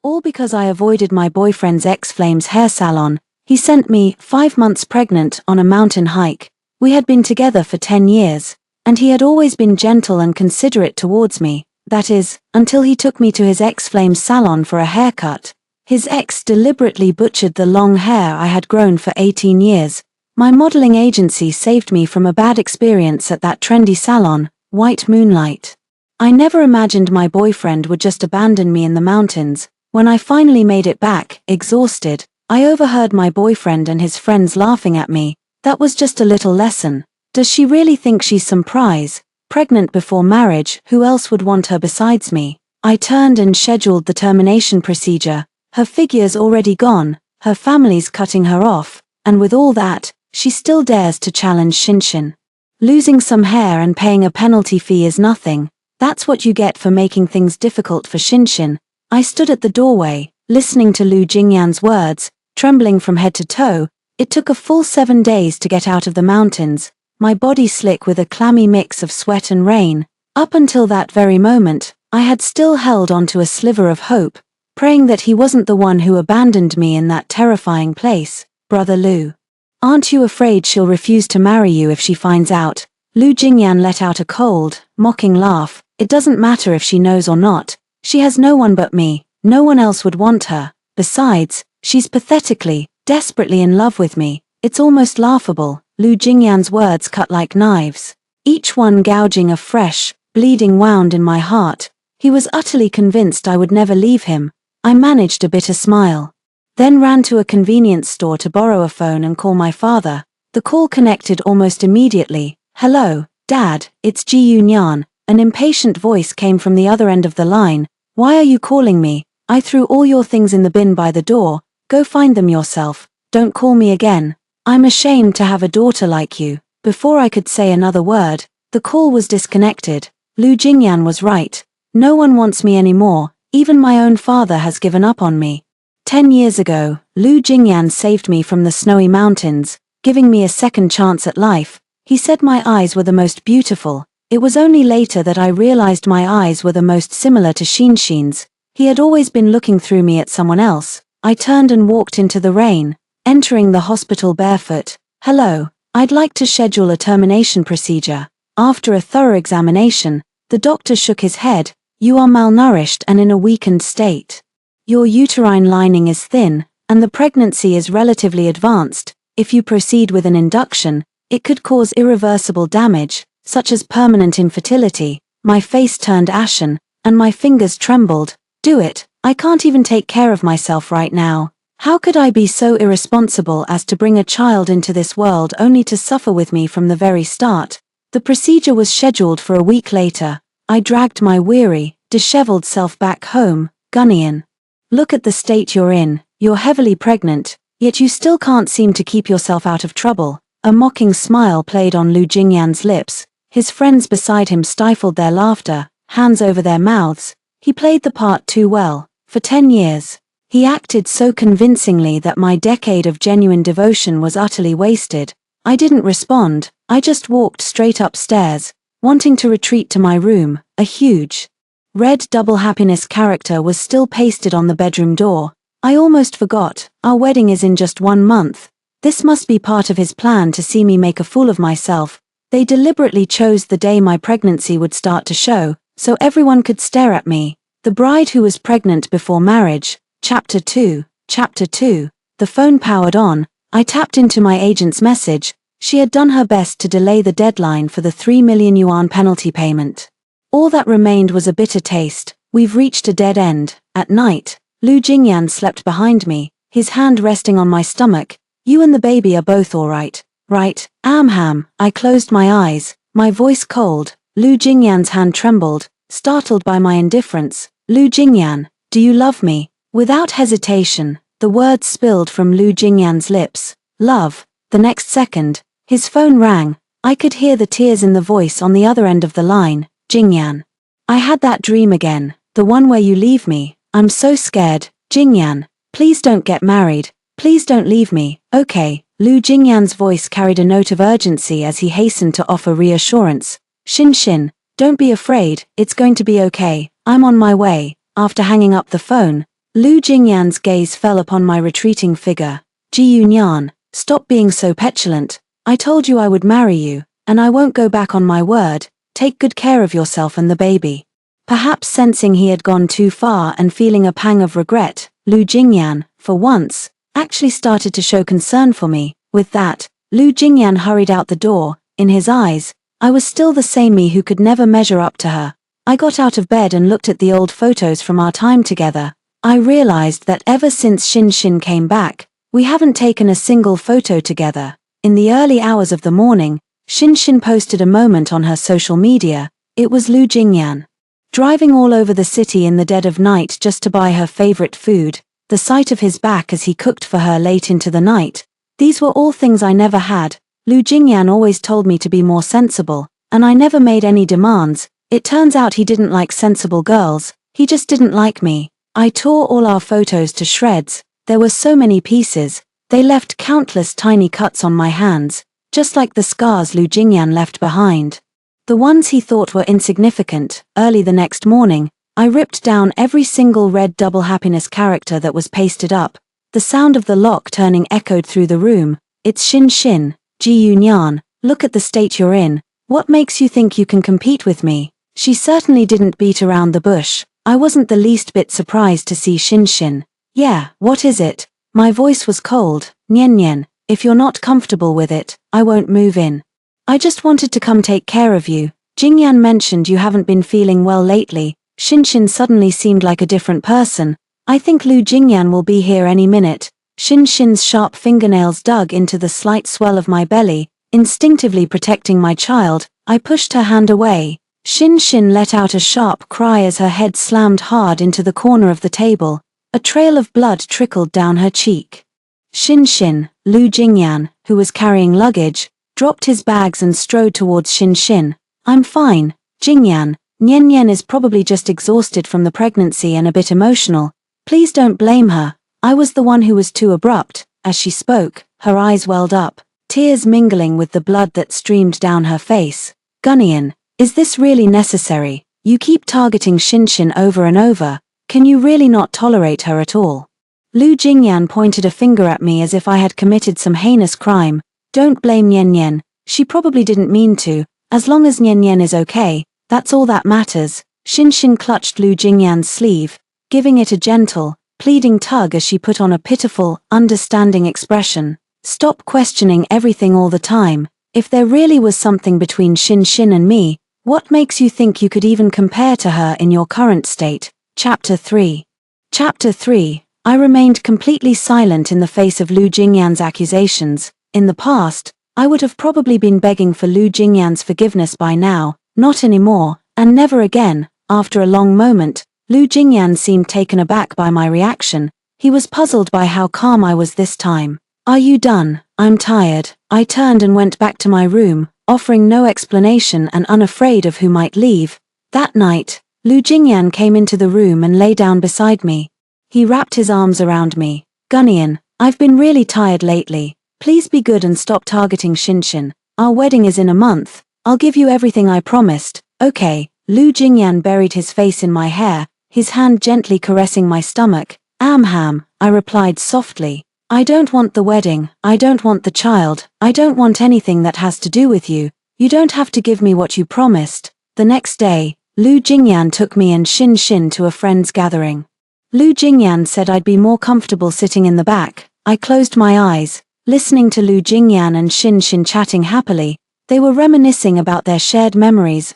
All because I avoided my boyfriend's ex-Flame's hair salon. He sent me, 5 months pregnant, on a mountain hike. We had been together for 10 years, and he had always been gentle and considerate towards me, that is, until he took me to his ex-Flame's salon for a haircut. His ex deliberately butchered the long hair I had grown for 18 years. My modeling agency saved me from a bad experience at that trendy salon, White Moonlight. I never imagined my boyfriend would just abandon me in the mountains. When I finally made it back, exhausted, I overheard my boyfriend and his friends laughing at me. That was just a little lesson. Does she really think she's some prize? Pregnant before marriage, who else would want her besides me? I turned and scheduled the termination procedure. Her figure's already gone, her family's cutting her off, and with all that, she still dares to challenge Shinshin. Losing some hair and paying a penalty fee is nothing. That's what you get for making things difficult for Shinshin. I stood at the doorway, listening to Lu Jingyan's words, trembling from head to toe. It took a full 7 days to get out of the mountains, my body slick with a clammy mix of sweat and rain. Up until that very moment, I had still held onto a sliver of hope, praying that he wasn't the one who abandoned me in that terrifying place. Brother Lu. Aren't you afraid she'll refuse to marry you if she finds out? Lu Jingyan let out a cold, mocking laugh. It doesn't matter if she knows or not. She has no one but me. No one else would want her. Besides, she's pathetically, desperately in love with me. It's almost laughable. Lu Jingyan's words cut like knives, each one gouging a fresh, bleeding wound in my heart. He was utterly convinced I would never leave him. I managed a bitter smile. Then ran to a convenience store to borrow a phone and call my father. The call connected almost immediately. Hello, Dad, it's Ji Yunyan. An impatient voice came from the other end of the line. Why are you calling me? I threw all your things in the bin by the door. Go find them yourself. Don't call me again. I'm ashamed to have a daughter like you. Before I could say another word, the call was disconnected. Lu Jingyan was right. No one wants me anymore. Even my own father has given up on me. 10 years ago, Lu Jingyan saved me from the snowy mountains, giving me a second chance at life. He said my eyes were the most beautiful. It was only later that I realized my eyes were the most similar to Shinshin's. He had always been looking through me at someone else. I turned and walked into the rain, entering the hospital barefoot. Hello, I'd like to schedule a termination procedure. After a thorough examination, the doctor shook his head. You are malnourished and in a weakened state. Your uterine lining is thin, and the pregnancy is relatively advanced. If you proceed with an induction, it could cause irreversible damage, such as permanent infertility. My face turned ashen, and my fingers trembled. Do it. I can't even take care of myself right now. How could I be so irresponsible as to bring a child into this world only to suffer with me from the very start? The procedure was scheduled for a week later. I dragged my weary, disheveled self back home. Gunnian. Look at the state you're in. You're heavily pregnant, yet you still can't seem to keep yourself out of trouble. A mocking smile played on Lu Jingyan's lips. His friends beside him stifled their laughter, hands over their mouths. He played the part too well. For 10 years, he acted so convincingly that my decade of genuine devotion was utterly wasted. I didn't respond. I just walked straight upstairs, wanting to retreat to my room. A huge, red double happiness character was still pasted on the bedroom door. I almost forgot. Our wedding is in just 1 month. This must be part of his plan to see me make a fool of myself. They deliberately chose the day my pregnancy would start to show, so everyone could stare at me. The bride who was pregnant before marriage. Chapter 2. Chapter 2. The phone powered on. I tapped into my agent's message. She had done her best to delay the deadline for the 3 million yuan penalty payment. All that remained was a bitter taste. We've reached a dead end. At night, Lu Jingyan slept behind me, his hand resting on my stomach. You and the baby are both all right. Right, Amham. I closed my eyes, my voice cold. Lu Jingyan's hand trembled, startled by my indifference. Lu Jingyan, do you love me? Without hesitation, the words spilled from Lu Jingyan's lips. Love. The next second, his phone rang. I could hear the tears in the voice on the other end of the line. Jingyan. I had that dream again, the one where you leave me. I'm so scared. Jingyan, please don't get married. Please don't leave me. Okay. Lu Jingyan's voice carried a note of urgency as he hastened to offer reassurance. Shinshin, don't be afraid, it's going to be okay. I'm on my way. After hanging up the phone, Lu Jingyan's gaze fell upon my retreating figure. Ji Yunyan, stop being so petulant. I told you I would marry you, and I won't go back on my word. Take good care of yourself and the baby. Perhaps sensing he had gone too far and feeling a pang of regret, Lu Jingyan, for once, actually started to show concern for me. With that, Lu Jingyan hurried out the door. In his eyes, I was still the same me who could never measure up to her. I got out of bed and looked at the old photos from our time together. I realized that ever since Xin came back, we haven't taken a single photo together. In the early hours of the morning, Xin posted a moment on her social media. It was Lu Jingyan driving all over the city in the dead of night just to buy her favorite food, the sight of his back as he cooked for her late into the night. These were all things I never had. Lu Jingyan always told me to be more sensible, and I never made any demands. It turns out he didn't like sensible girls, he just didn't like me. I tore all our photos to shreds. There were so many pieces, they left countless tiny cuts on my hands, just like the scars Lu Jingyan left behind. The ones he thought were insignificant. Early the next morning, I ripped down every single red double happiness character that was pasted up. The sound of the lock turning echoed through the room. It's Xin. Ji Yunyan, look at the state you're in. What makes you think you can compete with me? She certainly didn't beat around the bush. I wasn't the least bit surprised to see Xin. Yeah, what is it? My voice was cold. Nian, if you're not comfortable with it, I won't move in. I just wanted to come take care of you. Jingyan mentioned you haven't been feeling well lately. Xin suddenly seemed like a different person. I think Lu Jingyan will be here any minute. Xin's sharp fingernails dug into the slight swell of my belly, instinctively protecting my child. I pushed her hand away. Xin let out a sharp cry as her head slammed hard into the corner of the table. A trail of blood trickled down her cheek. Xin, Lu Jingyan, who was carrying luggage, dropped his bags and strode towards Xin. I'm fine, Jingyan. Nian is probably just exhausted from the pregnancy and a bit emotional. Please don't blame her. I was the one who was too abrupt. As she spoke, her eyes welled up, tears mingling with the blood that streamed down her face. Gunnyan, is this really necessary? You keep targeting Xin over and over. Can you really not tolerate her at all? Lu Jingyan pointed a finger at me as if I had committed some heinous crime. Don't blame Nian. She probably didn't mean to. As long as Nian is okay, that's all that matters. Xin clutched Lu Jingyan's sleeve, giving it a gentle, pleading tug as she put on a pitiful, understanding expression. Stop questioning everything all the time. If there really was something between Xin and me, what makes you think you could even compare to her in your current state? Chapter 3. Chapter 3. I remained completely silent in the face of Lu Jingyan's accusations. In the past, I would have probably been begging for Lu Jingyan's forgiveness by now. Not anymore, and never again. After a long moment, Lu Jingyan seemed taken aback by my reaction. He was puzzled by how calm I was this time. Are you done? I'm tired. I turned and went back to my room, offering no explanation and unafraid of who might leave. That night, Lu Jingyan came into the room and lay down beside me. He wrapped his arms around me. Gunnyan, I've been really tired lately. Please be good and stop targeting Xin. Our wedding is in a month. I'll give you everything I promised. Okay. Lu Jingyan buried his face in my hair, his hand gently caressing my stomach. Amham, I replied softly. I don't want the wedding. I don't want the child. I don't want anything that has to do with you. You don't have to give me what you promised. The next day, Lu Jingyan took me and Xin to a friend's gathering. Lu Jingyan said I'd be more comfortable sitting in the back. I closed my eyes, listening to Lu Jingyan and Xin chatting happily. They were reminiscing about their shared memories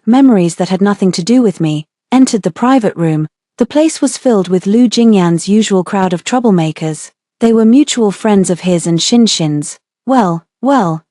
that had nothing to do with me. Entered the private room. The place was filled with Lu Jingyan's usual crowd of troublemakers. They were mutual friends of his and Xin's. Well,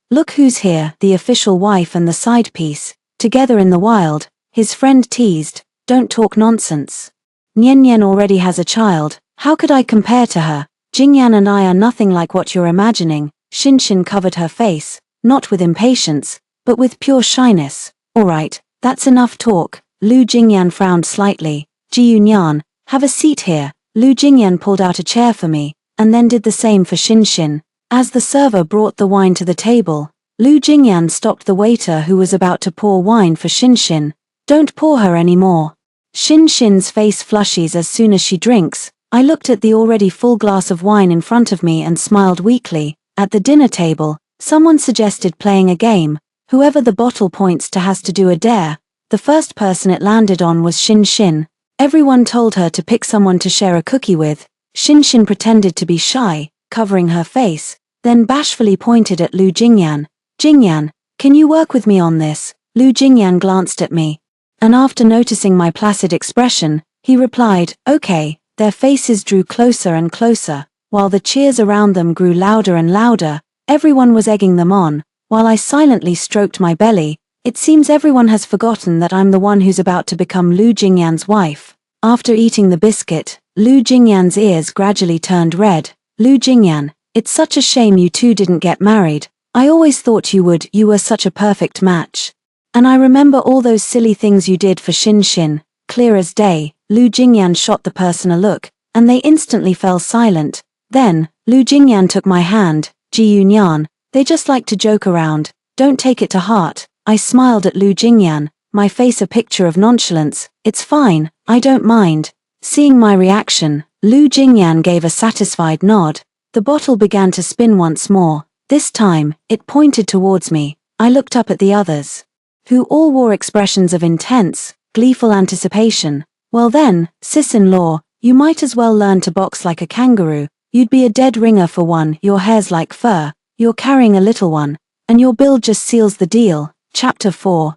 look who's here, the official wife and the side piece. Together in the wild, his friend teased. Don't talk nonsense. Nian already has a child. How could I compare to her? Jingyan and I are nothing like what you're imagining. Xin covered her face, not with impatience, but with pure shyness. Alright, that's enough talk. Lu Jingyan frowned slightly. Ji Yunyan, have a seat here. Lu Jingyan pulled out a chair for me, and then did the same for Xin. As the server brought the wine to the table, Lu Jingyan stopped the waiter who was about to pour wine for Xin. Don't pour her any more. Xin's face flushes as soon as she drinks. I looked at the already full glass of wine in front of me and smiled weakly. At the dinner table, someone suggested playing a game. Whoever the bottle points to has to do a dare. The first person it landed on was Shin Shin. Everyone told her to pick someone to share a cookie with. Shin Shin pretended to be shy, covering her face, then bashfully pointed at Lu Jingyan. Jingyan, can you work with me on this? Lu Jingyan glanced at me. And after noticing my placid expression, he replied, okay. Their faces drew closer and closer, while the cheers around them grew louder and louder. Everyone was egging them on, while I silently stroked my belly. It seems everyone has forgotten that I'm the one who's about to become Lu Jingyan's wife. After eating the biscuit, Lu Jingyan's ears gradually turned red. Lu Jingyan, it's such a shame you two didn't get married. I always thought you would, you were such a perfect match. And I remember all those silly things you did for Shin Shin. Clear as day, Lu Jingyan shot the person a look, and they instantly fell silent. Then, Lu Jingyan took my hand. Ji Yunyan, they just like to joke around, don't take it to heart. I smiled at Lu Jingyan, my face a picture of nonchalance. It's fine, I don't mind. Seeing my reaction, Lu Jingyan gave a satisfied nod. The bottle began to spin once more. This time, it pointed towards me. I looked up at the others, who all wore expressions of intense, gleeful anticipation. Well then, sis-in-law, you might as well learn to box like a kangaroo. You'd be a dead ringer for one. Your hair's like fur, you're carrying a little one, and your build just seals the deal. Chapter 4.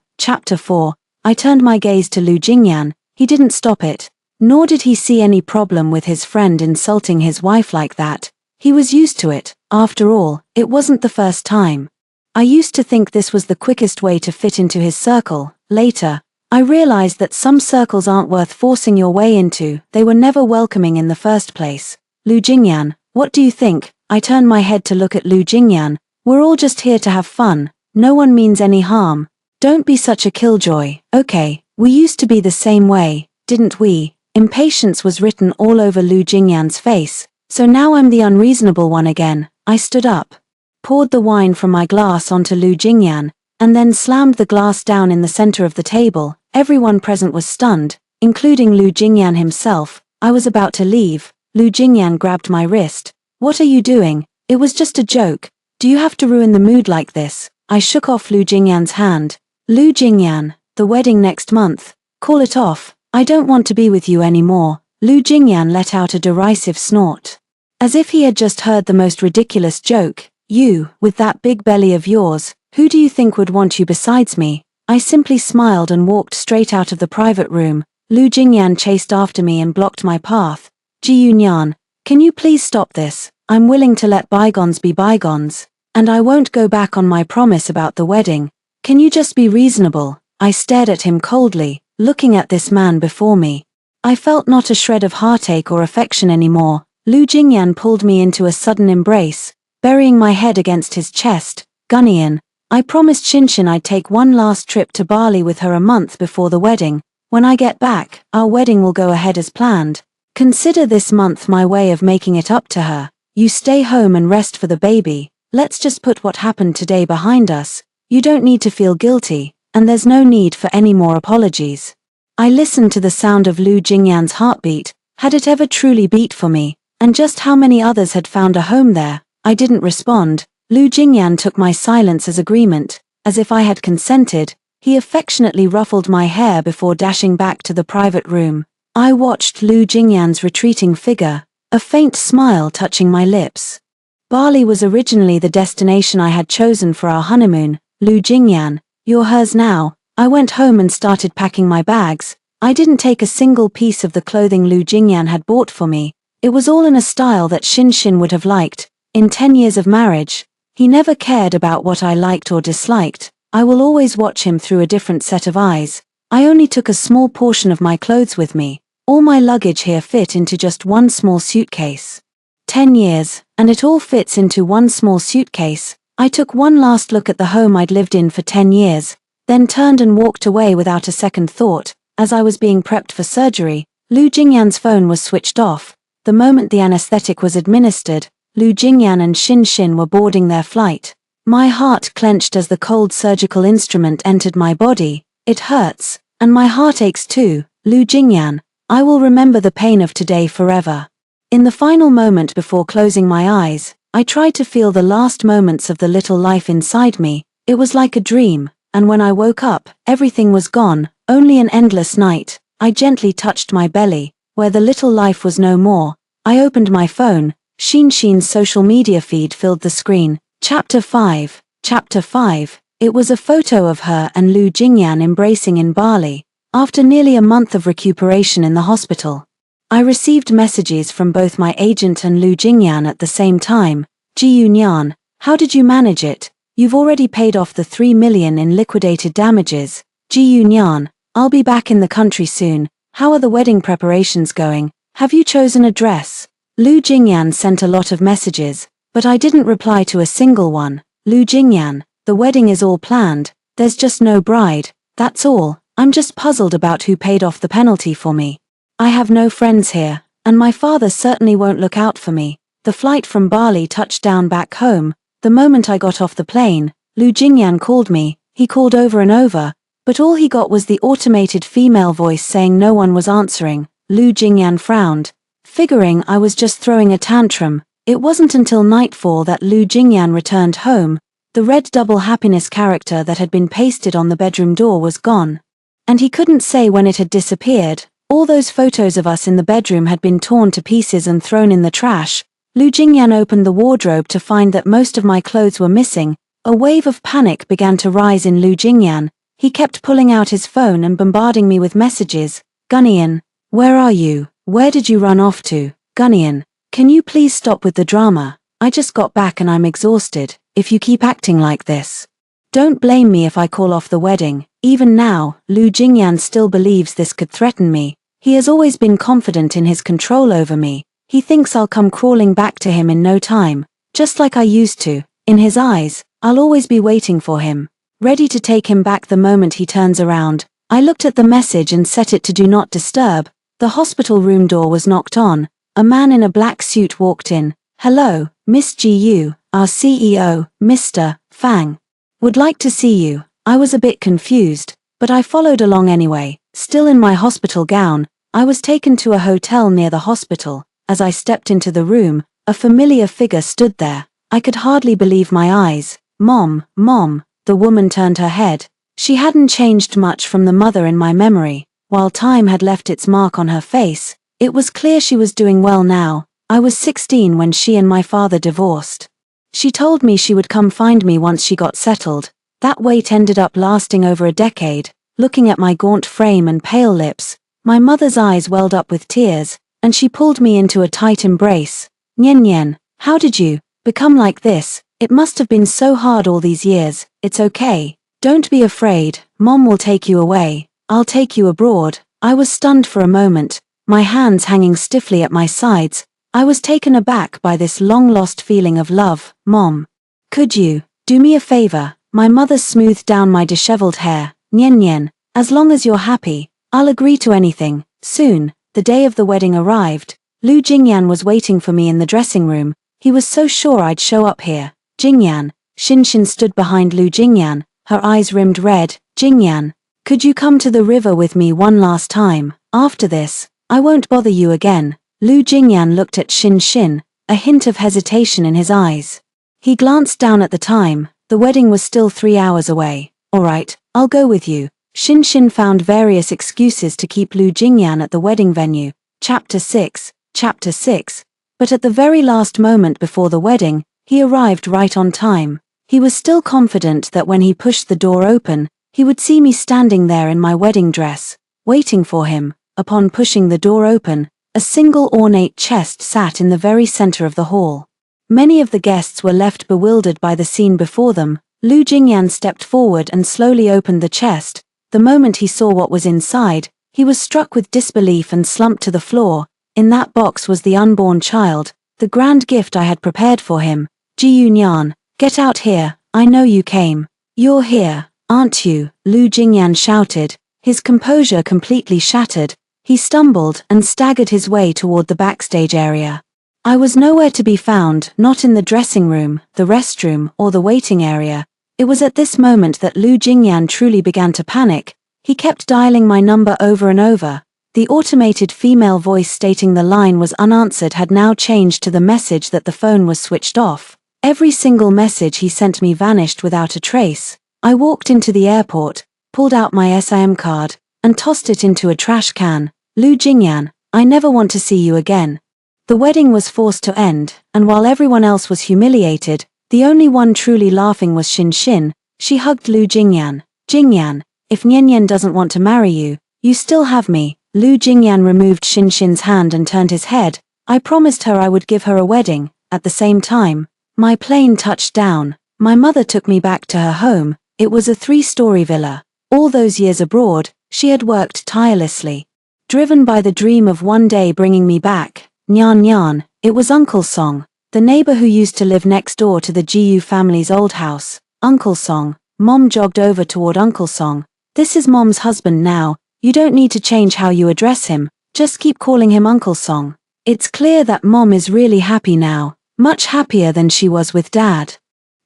I turned my gaze to Lu Jingyan. He didn't stop it, nor did he see any problem with his friend insulting his wife like that. He was used to it. After all, it wasn't the first time. I used to think this was the quickest way to fit into his circle. Later, I realized that some circles aren't worth forcing your way into. They were never welcoming in the first place. Lu Jingyan, what do you think? I turned my head to look at Lu Jingyan. We're all just here to have fun. No one means any harm. Don't be such a killjoy. Okay, we used to be the same way, didn't we? Impatience was written all over Lu Jingyan's face. So now I'm the unreasonable one again. I stood up, poured the wine from my glass onto Lu Jingyan, and then slammed the glass down in the center of the table. Everyone present was stunned, including Lu Jingyan himself. I was about to leave. Lu Jingyan grabbed my wrist. What are you doing? It was just a joke. Do you have to ruin the mood like this? I shook off Lu Jingyan's hand. Lu Jingyan, the wedding next month. Call it off. I don't want to be with you anymore. Lu Jingyan let out a derisive snort, as if he had just heard the most ridiculous joke. You, with that big belly of yours, who do you think would want you besides me? I simply smiled and walked straight out of the private room. Lu Jingyan chased after me and blocked my path. Ji Yunyan, can you please stop this? I'm willing to let bygones be bygones, and I won't go back on my promise about the wedding. Can you just be reasonable? I stared at him coldly, looking at this man before me. I felt not a shred of heartache or affection anymore. Lu Jingyan pulled me into a sudden embrace, burying my head against his chest. Gunyan, I promised Shin Shin I'd take one last trip to Bali with her a month before the wedding. When I get back, our wedding will go ahead as planned. Consider this month my way of making it up to her. You stay home and rest for the baby. Let's just put what happened today behind us. You don't need to feel guilty, and there's no need for any more apologies. I listened to the sound of Lu Jingyan's heartbeat. Had it ever truly beat for me? And just how many others had found a home there? I didn't respond. Lu Jingyan took my silence as agreement. As if I had consented, he affectionately ruffled my hair before dashing back to the private room. I watched Lu Jingyan's retreating figure, a faint smile touching my lips. Bali was originally the destination I had chosen for our honeymoon. Lu Jingyan, you're hers now. I went home and started packing my bags. I didn't take a single piece of the clothing Lu Jingyan had bought for me. It was all in a style that Shin Shin would have liked. In 10 years of marriage, he never cared about what I liked or disliked. I will always watch him through a different set of eyes. I only took a small portion of my clothes with me. All my luggage here fit into just one small suitcase. 10 years, and it all fits into one small suitcase. I took one last look at the home I'd lived in for 10 years, then turned and walked away without a second thought. As I was being prepped for surgery, Lu Jingyan's phone was switched off. The moment the anesthetic was administered, Lu Jingyan and Shin Shin were boarding their flight. My heart clenched as the cold surgical instrument entered my body. It hurts, and my heart aches too. Lu Jingyan, I will remember the pain of today forever. In the final moment before closing my eyes, I tried to feel the last moments of the little life inside me. It was like a dream, and when I woke up, everything was gone, only an endless night. I gently touched my belly, where the little life was no more. I opened my phone. Shinshin's social media feed filled the screen. Chapter 5. Chapter 5. It was a photo of her and Lu Jingyan embracing in Bali, after nearly a month of recuperation in the hospital. I received messages from both my agent and Lu Jingyan at the same time. Ji Yunyan, how did you manage it? You've already paid off the 3 million in liquidated damages. Ji Yunyan, I'll be back in the country soon. How are the wedding preparations going? Have you chosen a dress? Lu Jingyan sent a lot of messages, but I didn't reply to a single one. Lu Jingyan, the wedding is all planned, there's just no bride, that's all. I'm just puzzled about who paid off the penalty for me. I have no friends here, and my father certainly won't look out for me. The flight from Bali touched down back home. The moment I got off the plane, Lu Jingyan called me. He called over and over, but all he got was the automated female voice saying no one was answering. Lu Jingyan frowned, figuring I was just throwing a tantrum. It wasn't until nightfall that Lu Jingyan returned home. The red double happiness character that had been pasted on the bedroom door was gone. And he couldn't say when it had disappeared. All those photos of us in the bedroom had been torn to pieces and thrown in the trash. Lu Jingyan opened the wardrobe to find that most of my clothes were missing. A wave of panic began to rise in Lu Jingyan. He kept pulling out his phone and bombarding me with messages. Gunnyan, where are you? Where did you run off to? Gunnyan, can you please stop with the drama? I just got back and I'm exhausted. If you keep acting like this, don't blame me if I call off the wedding. Even now, Lu Jingyan still believes this could threaten me. He has always been confident in his control over me. He thinks I'll come crawling back to him in no time, just like I used to. In his eyes, I'll always be waiting for him, ready to take him back the moment he turns around. I looked at the message and set it to do not disturb. The hospital room door was knocked on. A man in a black suit walked in. Hello, Miss Gu, our CEO, Mr. Fang. Would like to see you. I was a bit confused, but I followed along anyway. Still in my hospital gown, I was taken to a hotel near the hospital. As I stepped into the room, a familiar figure stood there. I could hardly believe my eyes. Mom, Mom, the woman turned her head. She hadn't changed much from the mother in my memory. While time had left its mark on her face, it was clear she was doing well now. I was 16 when she and my father divorced. She told me she would come find me once she got settled. That wait ended up lasting over a decade. Looking at my gaunt frame and pale lips, my mother's eyes welled up with tears, and she pulled me into a tight embrace. Nyen Nyen, how did you become like this? It must have been so hard all these years. It's okay. Don't be afraid. Mom will take you away. I'll take you abroad. I was stunned for a moment, my hands hanging stiffly at my sides. I was taken aback by this long-lost feeling of love. Mom, could you do me a favor? My mother smoothed down my disheveled hair. Nyen Nyen, as long as you're happy, I'll agree to anything. Soon, the day of the wedding arrived. Lu Jingyan was waiting for me in the dressing room. He was so sure I'd show up here. Jingyan, Shinshin stood behind Lu Jingyan, her eyes rimmed red. Jingyan, could you come to the river with me one last time? After this, I won't bother you again. Lu Jingyan looked at Shinshin, a hint of hesitation in his eyes. He glanced down at the time. The wedding was still 3 hours away. All right, I'll go with you. Shinshin found various excuses to keep Lu Jingyan at the wedding venue. Chapter 6. Chapter 6. But at the very last moment before the wedding, he arrived right on time. He was still confident that when he pushed the door open, he would see me standing there in my wedding dress, waiting for him. Upon pushing the door open, a single ornate chest sat in the very center of the hall. Many of the guests were left bewildered by the scene before them. Lu Jingyan stepped forward and slowly opened the chest. The moment he saw what was inside, he was struck with disbelief and slumped to the floor. In that box was the unborn child, the grand gift I had prepared for him. Ji Yunyan, get out here, I know you came. You're here, aren't you? Lu Jingyan shouted, his composure completely shattered. He stumbled and staggered his way toward the backstage area. I was nowhere to be found, not in the dressing room, the restroom, or the waiting area. It was at this moment that Lu Jingyan truly began to panic. He kept dialing my number over and over. The automated female voice stating the line was unanswered had now changed to the message that the phone was switched off. Every single message he sent me vanished without a trace. I walked into the airport, pulled out my SIM card, and tossed it into a trash can. Lu Jingyan, I never want to see you again. The wedding was forced to end, and while everyone else was humiliated, the only one truly laughing was Xin. She hugged Lu Jingyan. Jingyan, if Nian doesn't want to marry you, you still have me. Lu Jingyan removed Xin's hand and turned his head. I promised her I would give her a wedding. At the same time, my plane touched down. My mother took me back to her home. It was a 3-story villa. All those years abroad, she had worked tirelessly, driven by the dream of one day bringing me back. Nyan, it was Uncle Song, the neighbor who used to live next door to the Jiu family's old house. Uncle Song. Mom jogged over toward Uncle Song. This is Mom's husband now. You don't need to change how you address him, just keep calling him Uncle Song. It's clear that Mom is really happy now, much happier than she was with Dad.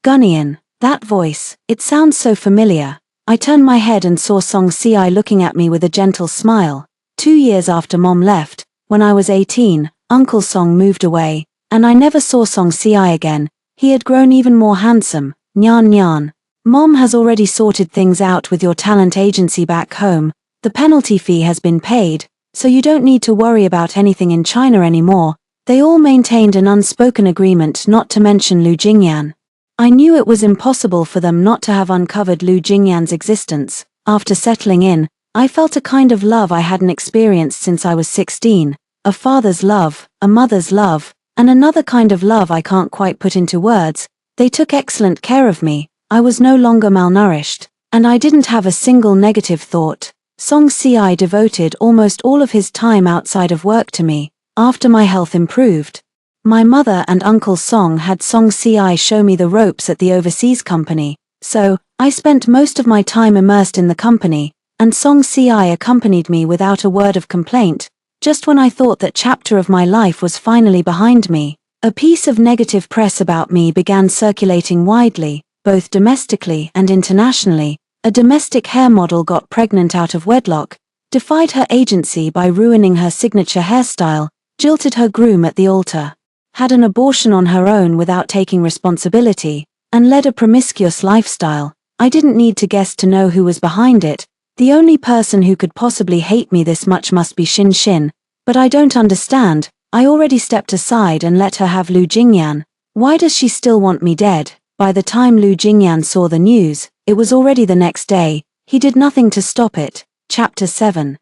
Gunyan, that voice, it sounds so familiar. I turned my head and saw Song Si looking at me with a gentle smile. 2 years after Mom left, when I was 18, Uncle Song moved away, and I never saw Song Si again. He had grown even more handsome. Nyan. Mom has already sorted things out with your talent agency back home. The penalty fee has been paid, so you don't need to worry about anything in China anymore. They all maintained an unspoken agreement not to mention Lu Jingyan. I knew it was impossible for them not to have uncovered Lu Jingyan's existence. After settling in, I felt a kind of love I hadn't experienced since I was 16. A father's love, a mother's love, and another kind of love I can't quite put into words. They took excellent care of me. I was no longer malnourished, and I didn't have a single negative thought. Song Si devoted almost all of his time outside of work to me. After my health improved, my mother and Uncle Song had Song Si show me the ropes at the overseas company, so I spent most of my time immersed in the company, and Song Si accompanied me without a word of complaint. Just when I thought that chapter of my life was finally behind me, a piece of negative press about me began circulating widely, both domestically and internationally. A domestic hair model got pregnant out of wedlock, defied her agency by ruining her signature hairstyle, jilted her groom at the altar, had an abortion on her own without taking responsibility, and led a promiscuous lifestyle. I didn't need to guess to know who was behind it. The only person who could possibly hate me this much must be Xin, but I don't understand. I already stepped aside and let her have Lu Jingyan. Why does she still want me dead? By the time Lu Jingyan saw the news, it was already the next day. He did nothing to stop it. Chapter 7.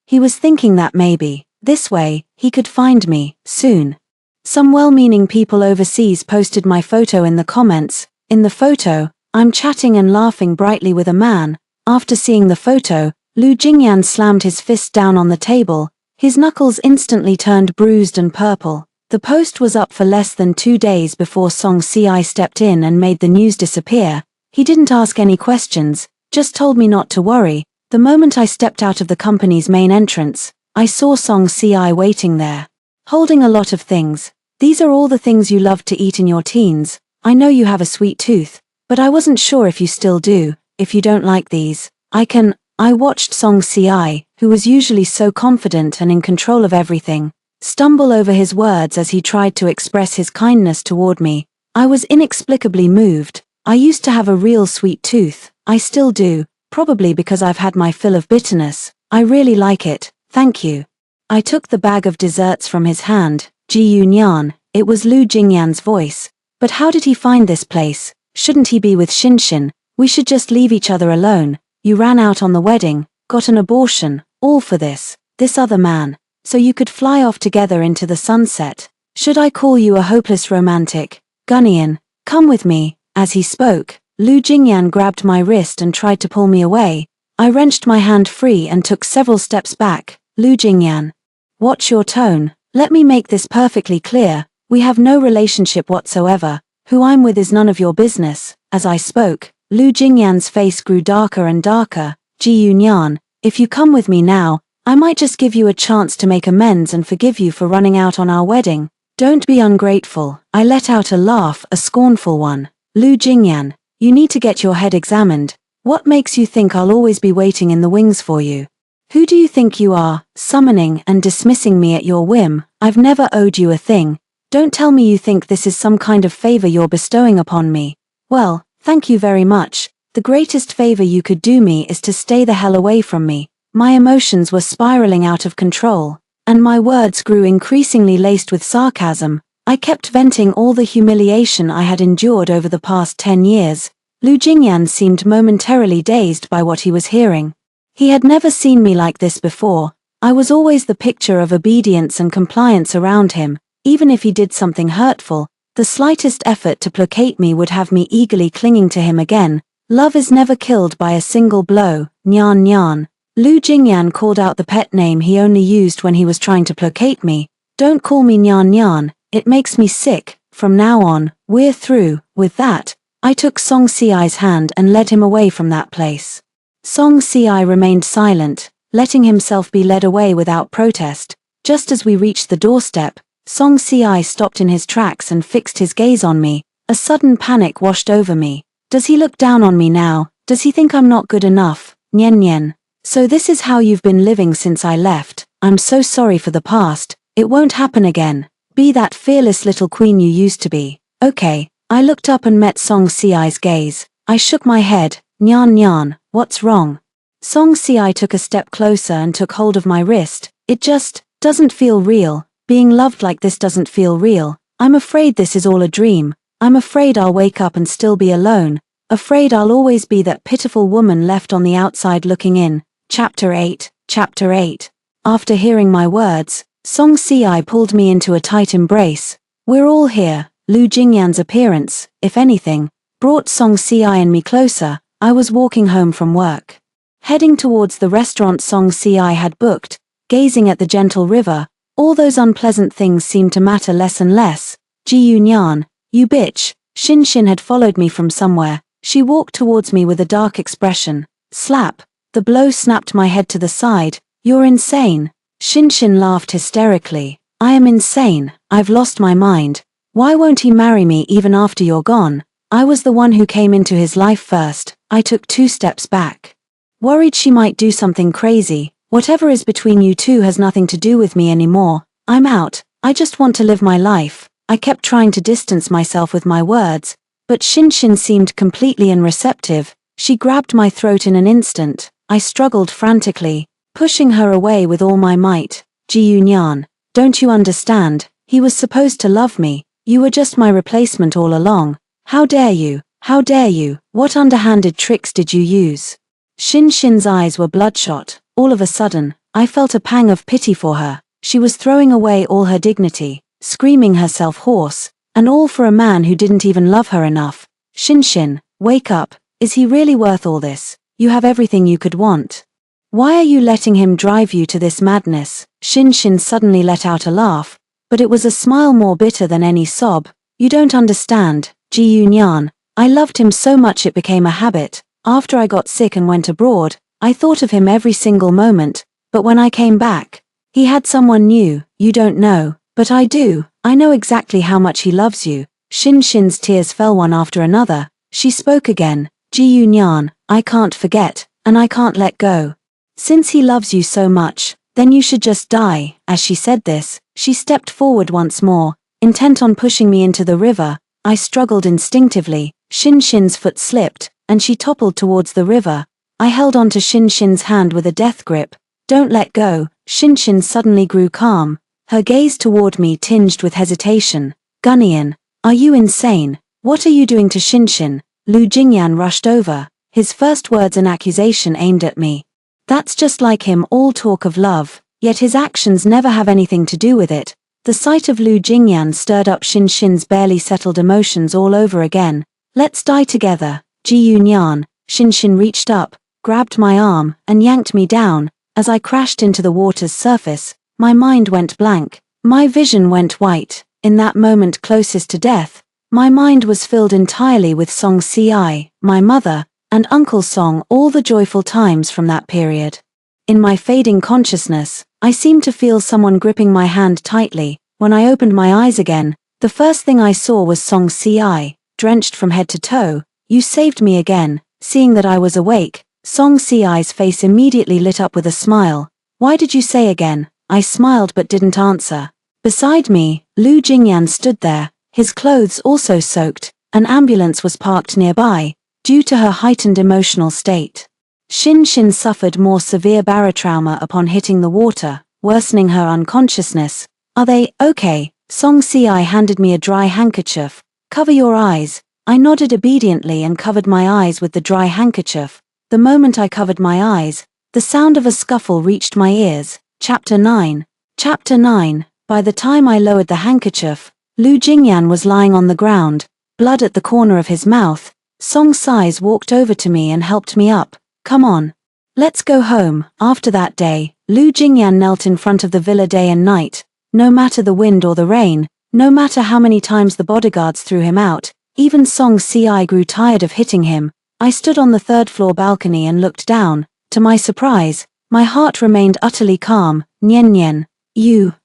He was thinking that maybe, this way, he could find me, soon. Some well-meaning people overseas posted my photo in the comments. In the photo, I'm chatting and laughing brightly with a man. After seeing the photo, Lu Jingyan slammed his fist down on the table. His knuckles instantly turned bruised and purple. The post was up for less than 2 days before Song Si stepped in and made the news disappear. He didn't ask any questions, just told me not to worry. The moment I stepped out of the company's main entrance, I saw Song Si waiting there, holding a lot of things. These are all the things you loved to eat in your teens. I know you have a sweet tooth, but I wasn't sure if you still do. If you don't like these, I watched Song Si, who was usually so confident and in control of everything, stumble over his words as he tried to express his kindness toward me. I was inexplicably moved. I used to have a real sweet tooth. I still do, probably because I've had my fill of bitterness. I really like it, thank you. I took the bag of desserts from his hand. Ji Nyan, it was Lu Jingyan's voice. But how did he find this place? Shouldn't he be with Xin? We should just leave each other alone. You ran out on the wedding, got an abortion, all for this other man. So you could fly off together into the sunset. Should I call you a hopeless romantic? Gunyan, come with me. As he spoke, Lu Jingyan grabbed my wrist and tried to pull me away. I wrenched my hand free and took several steps back. Lu Jingyan, watch your tone. Let me make this perfectly clear. We have no relationship whatsoever. Who I'm with is none of your business. As I spoke, Lu Jingyan's face grew darker and darker. Ji Nyan, if you come with me now, I might just give you a chance to make amends and forgive you for running out on our wedding. Don't be ungrateful. I let out a laugh, a scornful one. Lu Jingyan, you need to get your head examined. What makes you think I'll always be waiting in the wings for you? Who do you think you are, summoning and dismissing me at your whim? I've never owed you a thing. Don't tell me you think this is some kind of favor you're bestowing upon me. Well, thank you very much. The greatest favor you could do me is to stay the hell away from me. My emotions were spiraling out of control, and my words grew increasingly laced with sarcasm. I kept venting all the humiliation I had endured over the past 10 years. Lu Jingyan seemed momentarily dazed by what he was hearing. He had never seen me like this before. I was always the picture of obedience and compliance around him. Even if he did something hurtful, the slightest effort to placate me would have me eagerly clinging to him again. Love is never killed by a single blow. Nyan Nyan. Lu Jingyan called out the pet name he only used when he was trying to placate me. Don't call me Nyan Nyan, it makes me sick. From now on, we're through. With that, I took Song Siai's hand and led him away from that place. Song Siai remained silent, letting himself be led away without protest. Just as we reached the doorstep, Song Siai stopped in his tracks and fixed his gaze on me. A sudden panic washed over me. Does he look down on me now? Does he think I'm not good enough? Nyen Nyen. So this is how you've been living since I left. I'm so sorry for the past. It won't happen again. Be that fearless little queen you used to be. Okay. I looked up and met Song Siai's gaze. I shook my head. Nyan Nyan, what's wrong? Song Siai took a step closer and took hold of my wrist. It just doesn't feel real. Being loved like this doesn't feel real. I'm afraid this is all a dream. I'm afraid I'll wake up and still be alone. Afraid I'll always be that pitiful woman left on the outside looking in. Chapter 8. Chapter 8. After hearing my words, Song Siai pulled me into a tight embrace. We're all here. Lu Jingyan's appearance, if anything, brought Song Siai and me closer. I was walking home from work, heading towards the restaurant Song Siai had booked, gazing at the gentle river. All those unpleasant things seemed to matter less and less. Ji Yunyan, you bitch. Shin Shin had followed me from somewhere. She walked towards me with a dark expression. Slap. The blow snapped my head to the side. You're insane. Shin Shin laughed hysterically. I am insane. I've lost my mind. Why won't he marry me even after you're gone? I was the one who came into his life first. I took 2 steps back. Worried she might do something crazy. Whatever is between you two has nothing to do with me anymore. I'm out. I just want to live my life. I kept trying to distance myself with my words, but Shin Shin seemed completely unreceptive. She grabbed my throat in an instant. I struggled frantically, pushing her away with all my might. Ji Yunyan, don't you understand? He was supposed to love me. You were just my replacement all along. How dare you? How dare you? What underhanded tricks did you use? Shin Shin's eyes were bloodshot. All of a sudden, I felt a pang of pity for her. She was throwing away all her dignity, screaming herself hoarse, and all for a man who didn't even love her enough. Shin Shin, wake up. Is he really worth all this? You have everything you could want. Why are you letting him drive you to this madness? Shin Shin suddenly let out a laugh, but it was a smile more bitter than any sob. You don't understand, Ji Yunyan. I loved him so much it became a habit. After I got sick and went abroad, I thought of him every single moment, but when I came back, he had someone new. You don't know, but I do. I know exactly how much he loves you. Shin Shin's tears fell one after another. She spoke again. Ji Yunyan, I can't forget, and I can't let go. Since he loves you so much, then you should just die. As she said this, she stepped forward once more, intent on pushing me into the river. I struggled instinctively. Shin Shin's foot slipped, and she toppled towards the river. I held onto Shin Shin's hand with a death grip. Don't let go. Shin Shin suddenly grew calm, her gaze toward me tinged with hesitation. Gunnian, are you insane? What are you doing to Shin Shin? Lu Jingyan rushed over, his first words an accusation aimed at me. That's just like him, all talk of love, yet his actions never have anything to do with it. The sight of Lu Jingyan stirred up Shin Shin's barely settled emotions all over again. Let's die together, Ji Yunyan. Shin Shin reached up, grabbed my arm, and yanked me down. As I crashed into the water's surface, my mind went blank. My vision went white. In that moment closest to death, my mind was filled entirely with Song Siai, my mother, and Uncle Song, all the joyful times from that period. In my fading consciousness, I seemed to feel someone gripping my hand tightly. When I opened my eyes again, the first thing I saw was Song Siai, drenched from head to toe. You saved me again. Seeing that I was awake, Song Si-ai's face immediately lit up with a smile. Why did you say again? I smiled but didn't answer. Beside me, Lu Jingyan stood there, his clothes also soaked. An ambulance was parked nearby, due to her heightened emotional state. Xin suffered more severe barotrauma upon hitting the water, worsening her unconsciousness. Are they okay? Song Si-ai handed me a dry handkerchief. Cover your eyes. I nodded obediently and covered my eyes with the dry handkerchief. The moment I covered my eyes, the sound of a scuffle reached my ears. Chapter 9. Chapter 9. By the time I lowered the handkerchief, Lu Jingyan was lying on the ground, blood at the corner of his mouth. Song Si walked over to me and helped me up. Come on. Let's go home. After that day, Lu Jingyan knelt in front of the villa day and night. No matter the wind or the rain, no matter how many times the bodyguards threw him out, even Song Si grew tired of hitting him. I stood on the third-floor balcony and looked down. To my surprise, my heart remained utterly calm. Nian.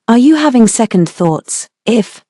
Are you having second thoughts?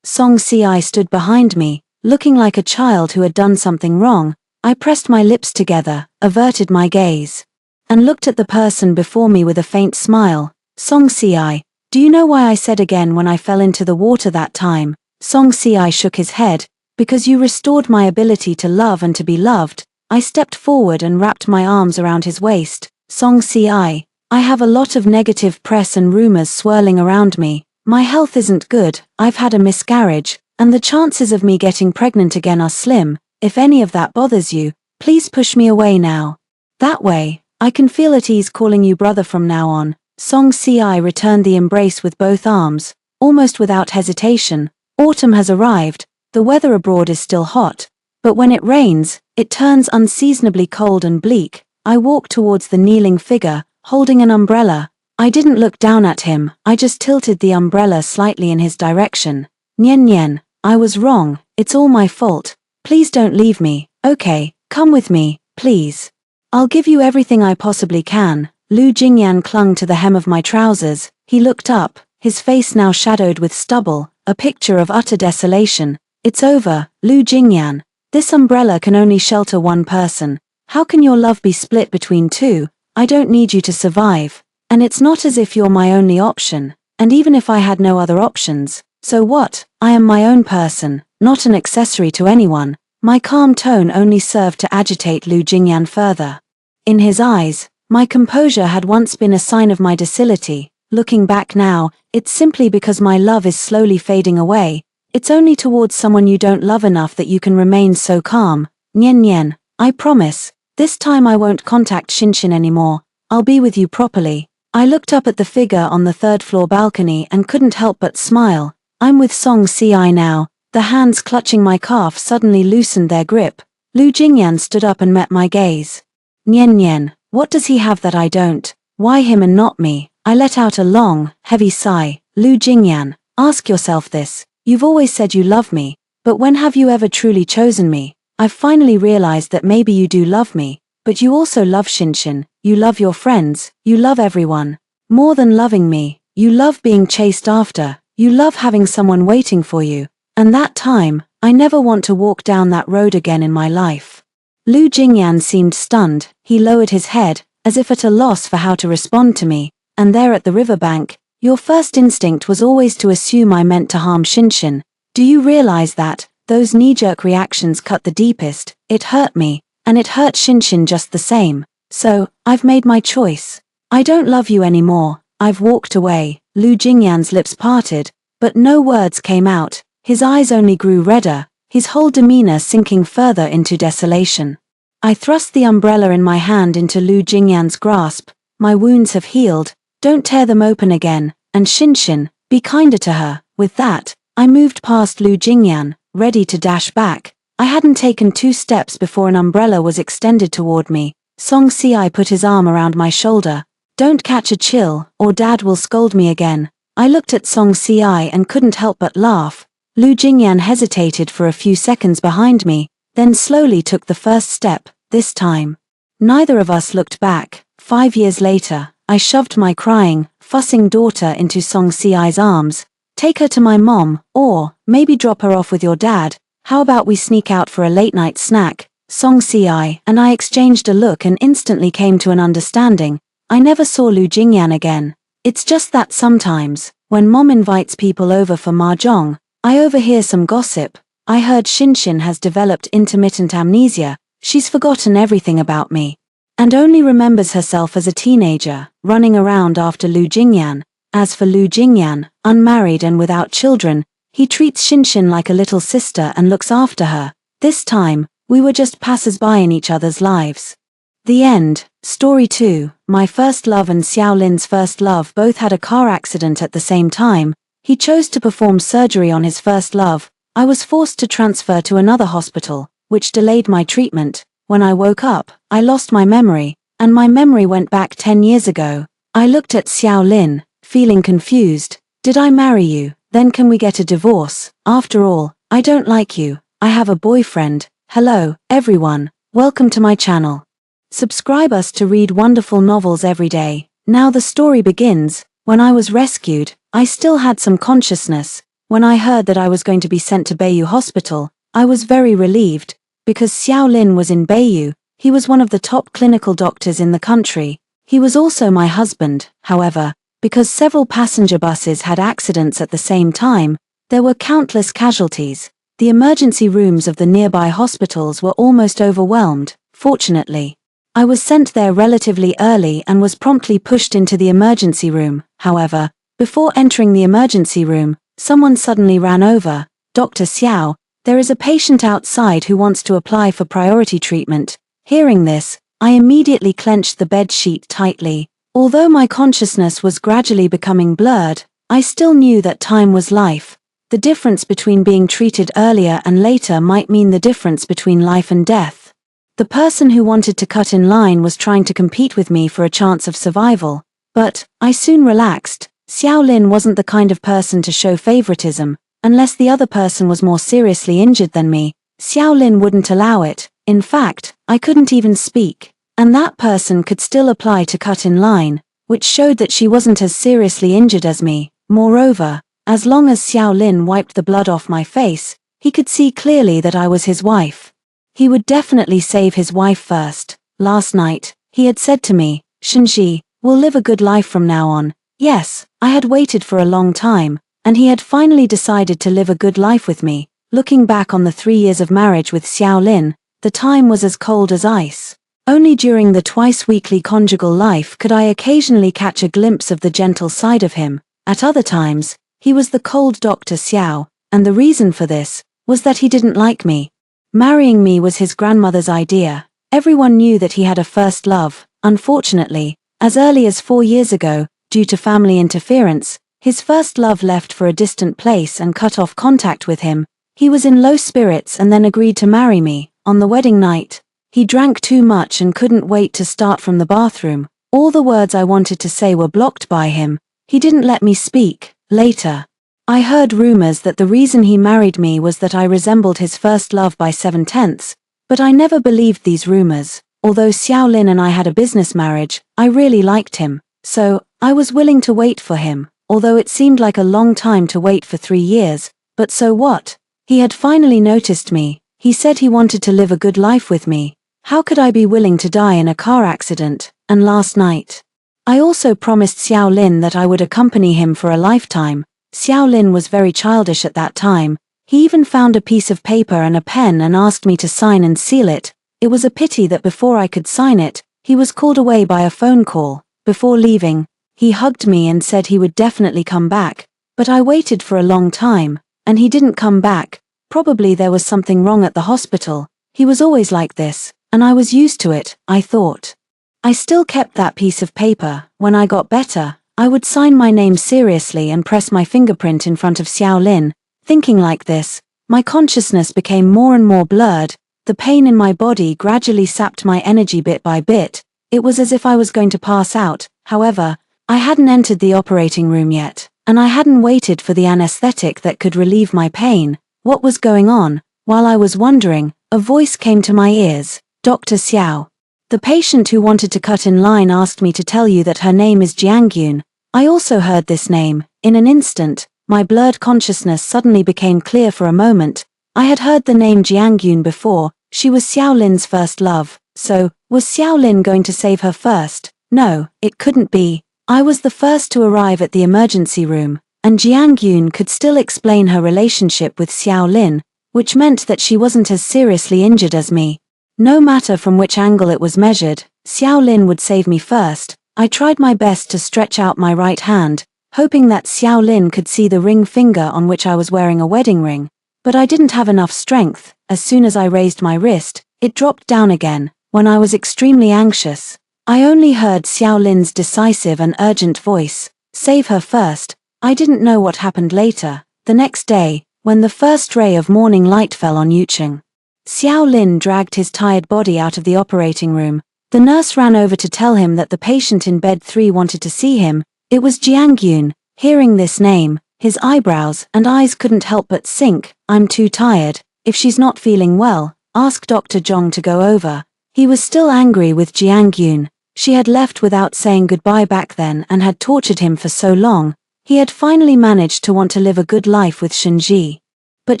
Song Si stood behind me, looking like a child who had done something wrong. I pressed my lips together, averted my gaze, and looked at the person before me with a faint smile. Song Si, do you know why I said again when I fell into the water that time? Song Si shook his head. Because you restored my ability to love and to be loved. I stepped forward and wrapped my arms around his waist. Song Si, I have a lot of negative press and rumors swirling around me. My health isn't good, I've had a miscarriage, and the chances of me getting pregnant again are slim. If any of that bothers you, please push me away now. That way, I can feel at ease calling you brother from now on. Song Si returned the embrace with both arms, almost without hesitation. Autumn has arrived, the weather abroad is still hot, but when it rains, it turns unseasonably cold and bleak. I walked towards the kneeling figure, holding an umbrella. I didn't look down at him, I just tilted the umbrella slightly in his direction. Nian, I was wrong, it's all my fault. Please don't leave me. Okay, come with me, please. I'll give you everything I possibly can. Lu Jingyan clung to the hem of my trousers. He looked up, his face now shadowed with stubble, a picture of utter desolation. It's over, Lu Jingyan. This umbrella can only shelter one person. How can your love be split between two? I don't need you to survive. And it's not as if you're my only option. And even if I had no other options, so what? I am my own person, not an accessory to anyone. My calm tone only served to agitate Lu Jingyan further. In his eyes, my composure had once been a sign of my docility. Looking back now, it's simply because my love is slowly fading away. It's only towards someone you don't love enough that you can remain so calm. Nian, I promise, this time I won't contact Xin anymore. I'll be with you properly. I looked up at the figure on the third-floor balcony and couldn't help but smile. I'm with Song Si now. The hands clutching my calf suddenly loosened their grip. Lu Jingyan stood up and met my gaze. Nian, what does he have that I don't? Why him and not me? I let out a long, heavy sigh. Lu Jingyan, ask yourself this. You've always said you love me, but when have you ever truly chosen me? I've finally realized that maybe you do love me, but you also love Xin. You love your friends, you love everyone. More than loving me, you love being chased after, you love having someone waiting for you. And that time, I never want to walk down that road again in my life. Lu Jingyan seemed stunned. He lowered his head, as if at a loss for how to respond to me, and there at the riverbank, your first instinct was always to assume I meant to harm Xin. Do you realize that? Those knee-jerk reactions cut the deepest. It hurt me, and it hurt Xin just the same. So, I've made my choice. I don't love you anymore. I've walked away. Lu Jingyan's lips parted, but no words came out. His eyes only grew redder, his whole demeanor sinking further into desolation. I thrust the umbrella in my hand into Lu Jingyan's grasp. My wounds have healed. Don't tear them open again, and Xin, be kinder to her. With that, I moved past Lu Jingyan, ready to dash back. I hadn't taken 2 steps before an umbrella was extended toward me. Song Si put his arm around my shoulder. Don't catch a chill, or Dad will scold me again. I looked at Song Si and couldn't help but laugh. Lu Jingyan hesitated for a few seconds behind me, then slowly took the first step. This time, neither of us looked back. 5 years later, I shoved my crying, fussing daughter into Song Si's arms. Take her to my mom, or maybe drop her off with your dad. How about we sneak out for a late-night snack? Song Si and I exchanged a look and instantly came to an understanding. I never saw Lu Jingyan again. It's just that sometimes, when Mom invites people over for mahjong, I overhear some gossip. I heard Shinshin has developed intermittent amnesia. She's forgotten everything about me and only remembers herself as a teenager, running around after Lu Jingyan. As for Lu Jingyan, unmarried and without children, he treats Shinshin like a little sister and looks after her. This time, we were just passers-by in each other's lives. The end. Story 2. My first love and Xiao Lin's first love both had a car accident at the same time. He chose to perform surgery on his first love. I was forced to transfer to another hospital, which delayed my treatment. When I woke up, I lost my memory, and my memory went back 10 years ago. I looked at Xiao Lin, feeling confused. Did I marry you? Then can we get a divorce? After all, I don't like you. I have a boyfriend. Hello, everyone. Welcome to my channel. Subscribe us to read wonderful novels every day. Now the story begins. When I was rescued, I still had some consciousness. When I heard that I was going to be sent to Beiyou Hospital, I was very relieved. Because Xiao Lin was in Beiyou, he was one of the top clinical doctors in the country. He was also my husband. However, because several passenger buses had accidents at the same time, there were countless casualties. The emergency rooms of the nearby hospitals were almost overwhelmed. Fortunately, I was sent there relatively early and was promptly pushed into the emergency room. However, before entering the emergency room, someone suddenly ran over. Dr. Xiao, there is a patient outside who wants to apply for priority treatment. Hearing this, I immediately clenched the bed sheet tightly. Although my consciousness was gradually becoming blurred, I still knew that time was life. The difference between being treated earlier and later might mean the difference between life and death. The person who wanted to cut in line was trying to compete with me for a chance of survival. But I soon relaxed. Xiao Lin wasn't the kind of person to show favoritism. Unless the other person was more seriously injured than me, Xiao Lin wouldn't allow it. In fact, I couldn't even speak. And that person could still apply to cut in line, which showed that she wasn't as seriously injured as me. Moreover, as long as Xiao Lin wiped the blood off my face, he could see clearly that I was his wife. He would definitely save his wife first. Last night, he had said to me, "Shenji, we'll live a good life from now on." Yes, I had waited for a long time, and he had finally decided to live a good life with me. Looking back on the 3 years of marriage with Xiao Lin, the time was as cold as ice. Only during the twice-weekly conjugal life could I occasionally catch a glimpse of the gentle side of him. At other times, he was the cold Dr. Xiao, and the reason for this was that he didn't like me. Marrying me was his grandmother's idea. Everyone knew that he had a first love. Unfortunately, as early as 4 years ago, due to family interference, his first love left for a distant place and cut off contact with him. He was in low spirits and then agreed to marry me. On the wedding night, he drank too much and couldn't wait to start from the bathroom. All the words I wanted to say were blocked by him. He didn't let me speak. Later, I heard rumors that the reason he married me was that I resembled his first love by 7/10, but I never believed these rumors. Although Xiao Lin and I had a business marriage, I really liked him, so I was willing to wait for him. Although it seemed like a long time to wait for 3 years, but so what? He had finally noticed me. He said he wanted to live a good life with me. How could I be willing to die in a car accident? And last night, I also promised Xiao Lin that I would accompany him for a lifetime. Xiao Lin was very childish at that time. He even found a piece of paper and a pen and asked me to sign and seal it. It was a pity that before I could sign it, he was called away by a phone call. Before leaving, he hugged me and said he would definitely come back, but I waited for a long time, and he didn't come back. Probably there was something wrong at the hospital. He was always like this, and I was used to it, I thought. I still kept that piece of paper. When I got better, I would sign my name seriously and press my fingerprint in front of Xiao Lin. Thinking like this, my consciousness became more and more blurred. The pain in my body gradually sapped my energy bit by bit. It was as if I was going to pass out. However, I hadn't entered the operating room yet, and I hadn't waited for the anesthetic that could relieve my pain. What was going on? While I was wondering, a voice came to my ears. Dr. Xiao. The patient who wanted to cut in line asked me to tell you that her name is Jiangyun. I also heard this name. In an instant, my blurred consciousness suddenly became clear for a moment. I had heard the name Jiangyun before. She was Xiao Lin's first love, so, was Xiao Lin going to save her first? No, it couldn't be. I was the first to arrive at the emergency room, and Jiang Yun could still explain her relationship with Xiao Lin, which meant that she wasn't as seriously injured as me. No matter from which angle it was measured, Xiao Lin would save me first. I tried my best to stretch out my right hand, hoping that Xiao Lin could see the ring finger on which I was wearing a wedding ring, but I didn't have enough strength. As soon as I raised my wrist, it dropped down again. When I was extremely anxious, I only heard Xiao Lin's decisive and urgent voice, "Save her first." I didn't know what happened later. The next day, when the first ray of morning light fell on Yucheng, Xiao Lin dragged his tired body out of the operating room. The nurse ran over to tell him that the patient in bed 3 wanted to see him. It was Jiang Yun. Hearing this name, his eyebrows and eyes couldn't help but sink. "I'm too tired. If she's not feeling well, ask Dr. Zhong to go over." He was still angry with Jiang Yun. She had left without saying goodbye back then and had tortured him for so long. He had finally managed to want to live a good life with Shenji. But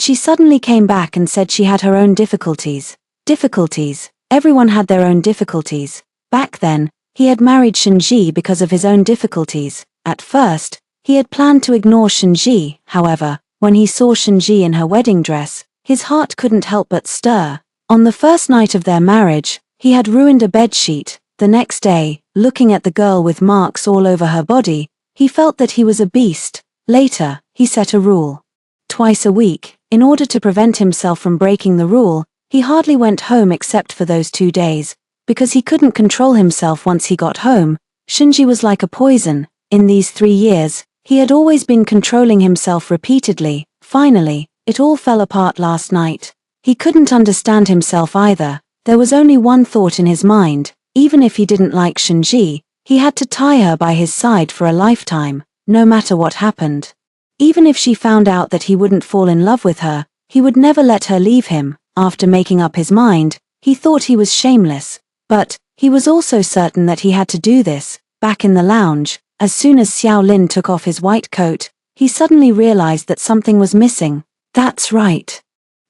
she suddenly came back and said she had her own difficulties. Difficulties? Everyone had their own difficulties. Back then, he had married Shenji because of his own difficulties. At first, he had planned to ignore Shenji. However, when he saw Shenji in her wedding dress, his heart couldn't help but stir. On the first night of their marriage, he had ruined a bedsheet. The next day, looking at the girl with marks all over her body, he felt that he was a beast. Later, he set a rule. Twice a week, in order to prevent himself from breaking the rule, he hardly went home except for those 2 days, because he couldn't control himself once he got home. Shinji was like a poison. In these 3 years, he had always been controlling himself repeatedly. Finally, it all fell apart last night. He couldn't understand himself either. There was only one thought in his mind. Even if he didn't like Shinji, he had to tie her by his side for a lifetime, no matter what happened. Even if she found out that he wouldn't fall in love with her, he would never let her leave him. After making up his mind, he thought he was shameless. But, he was also certain that he had to do this. Back in the lounge, as soon as Xiao Lin took off his white coat, he suddenly realized that something was missing. That's right.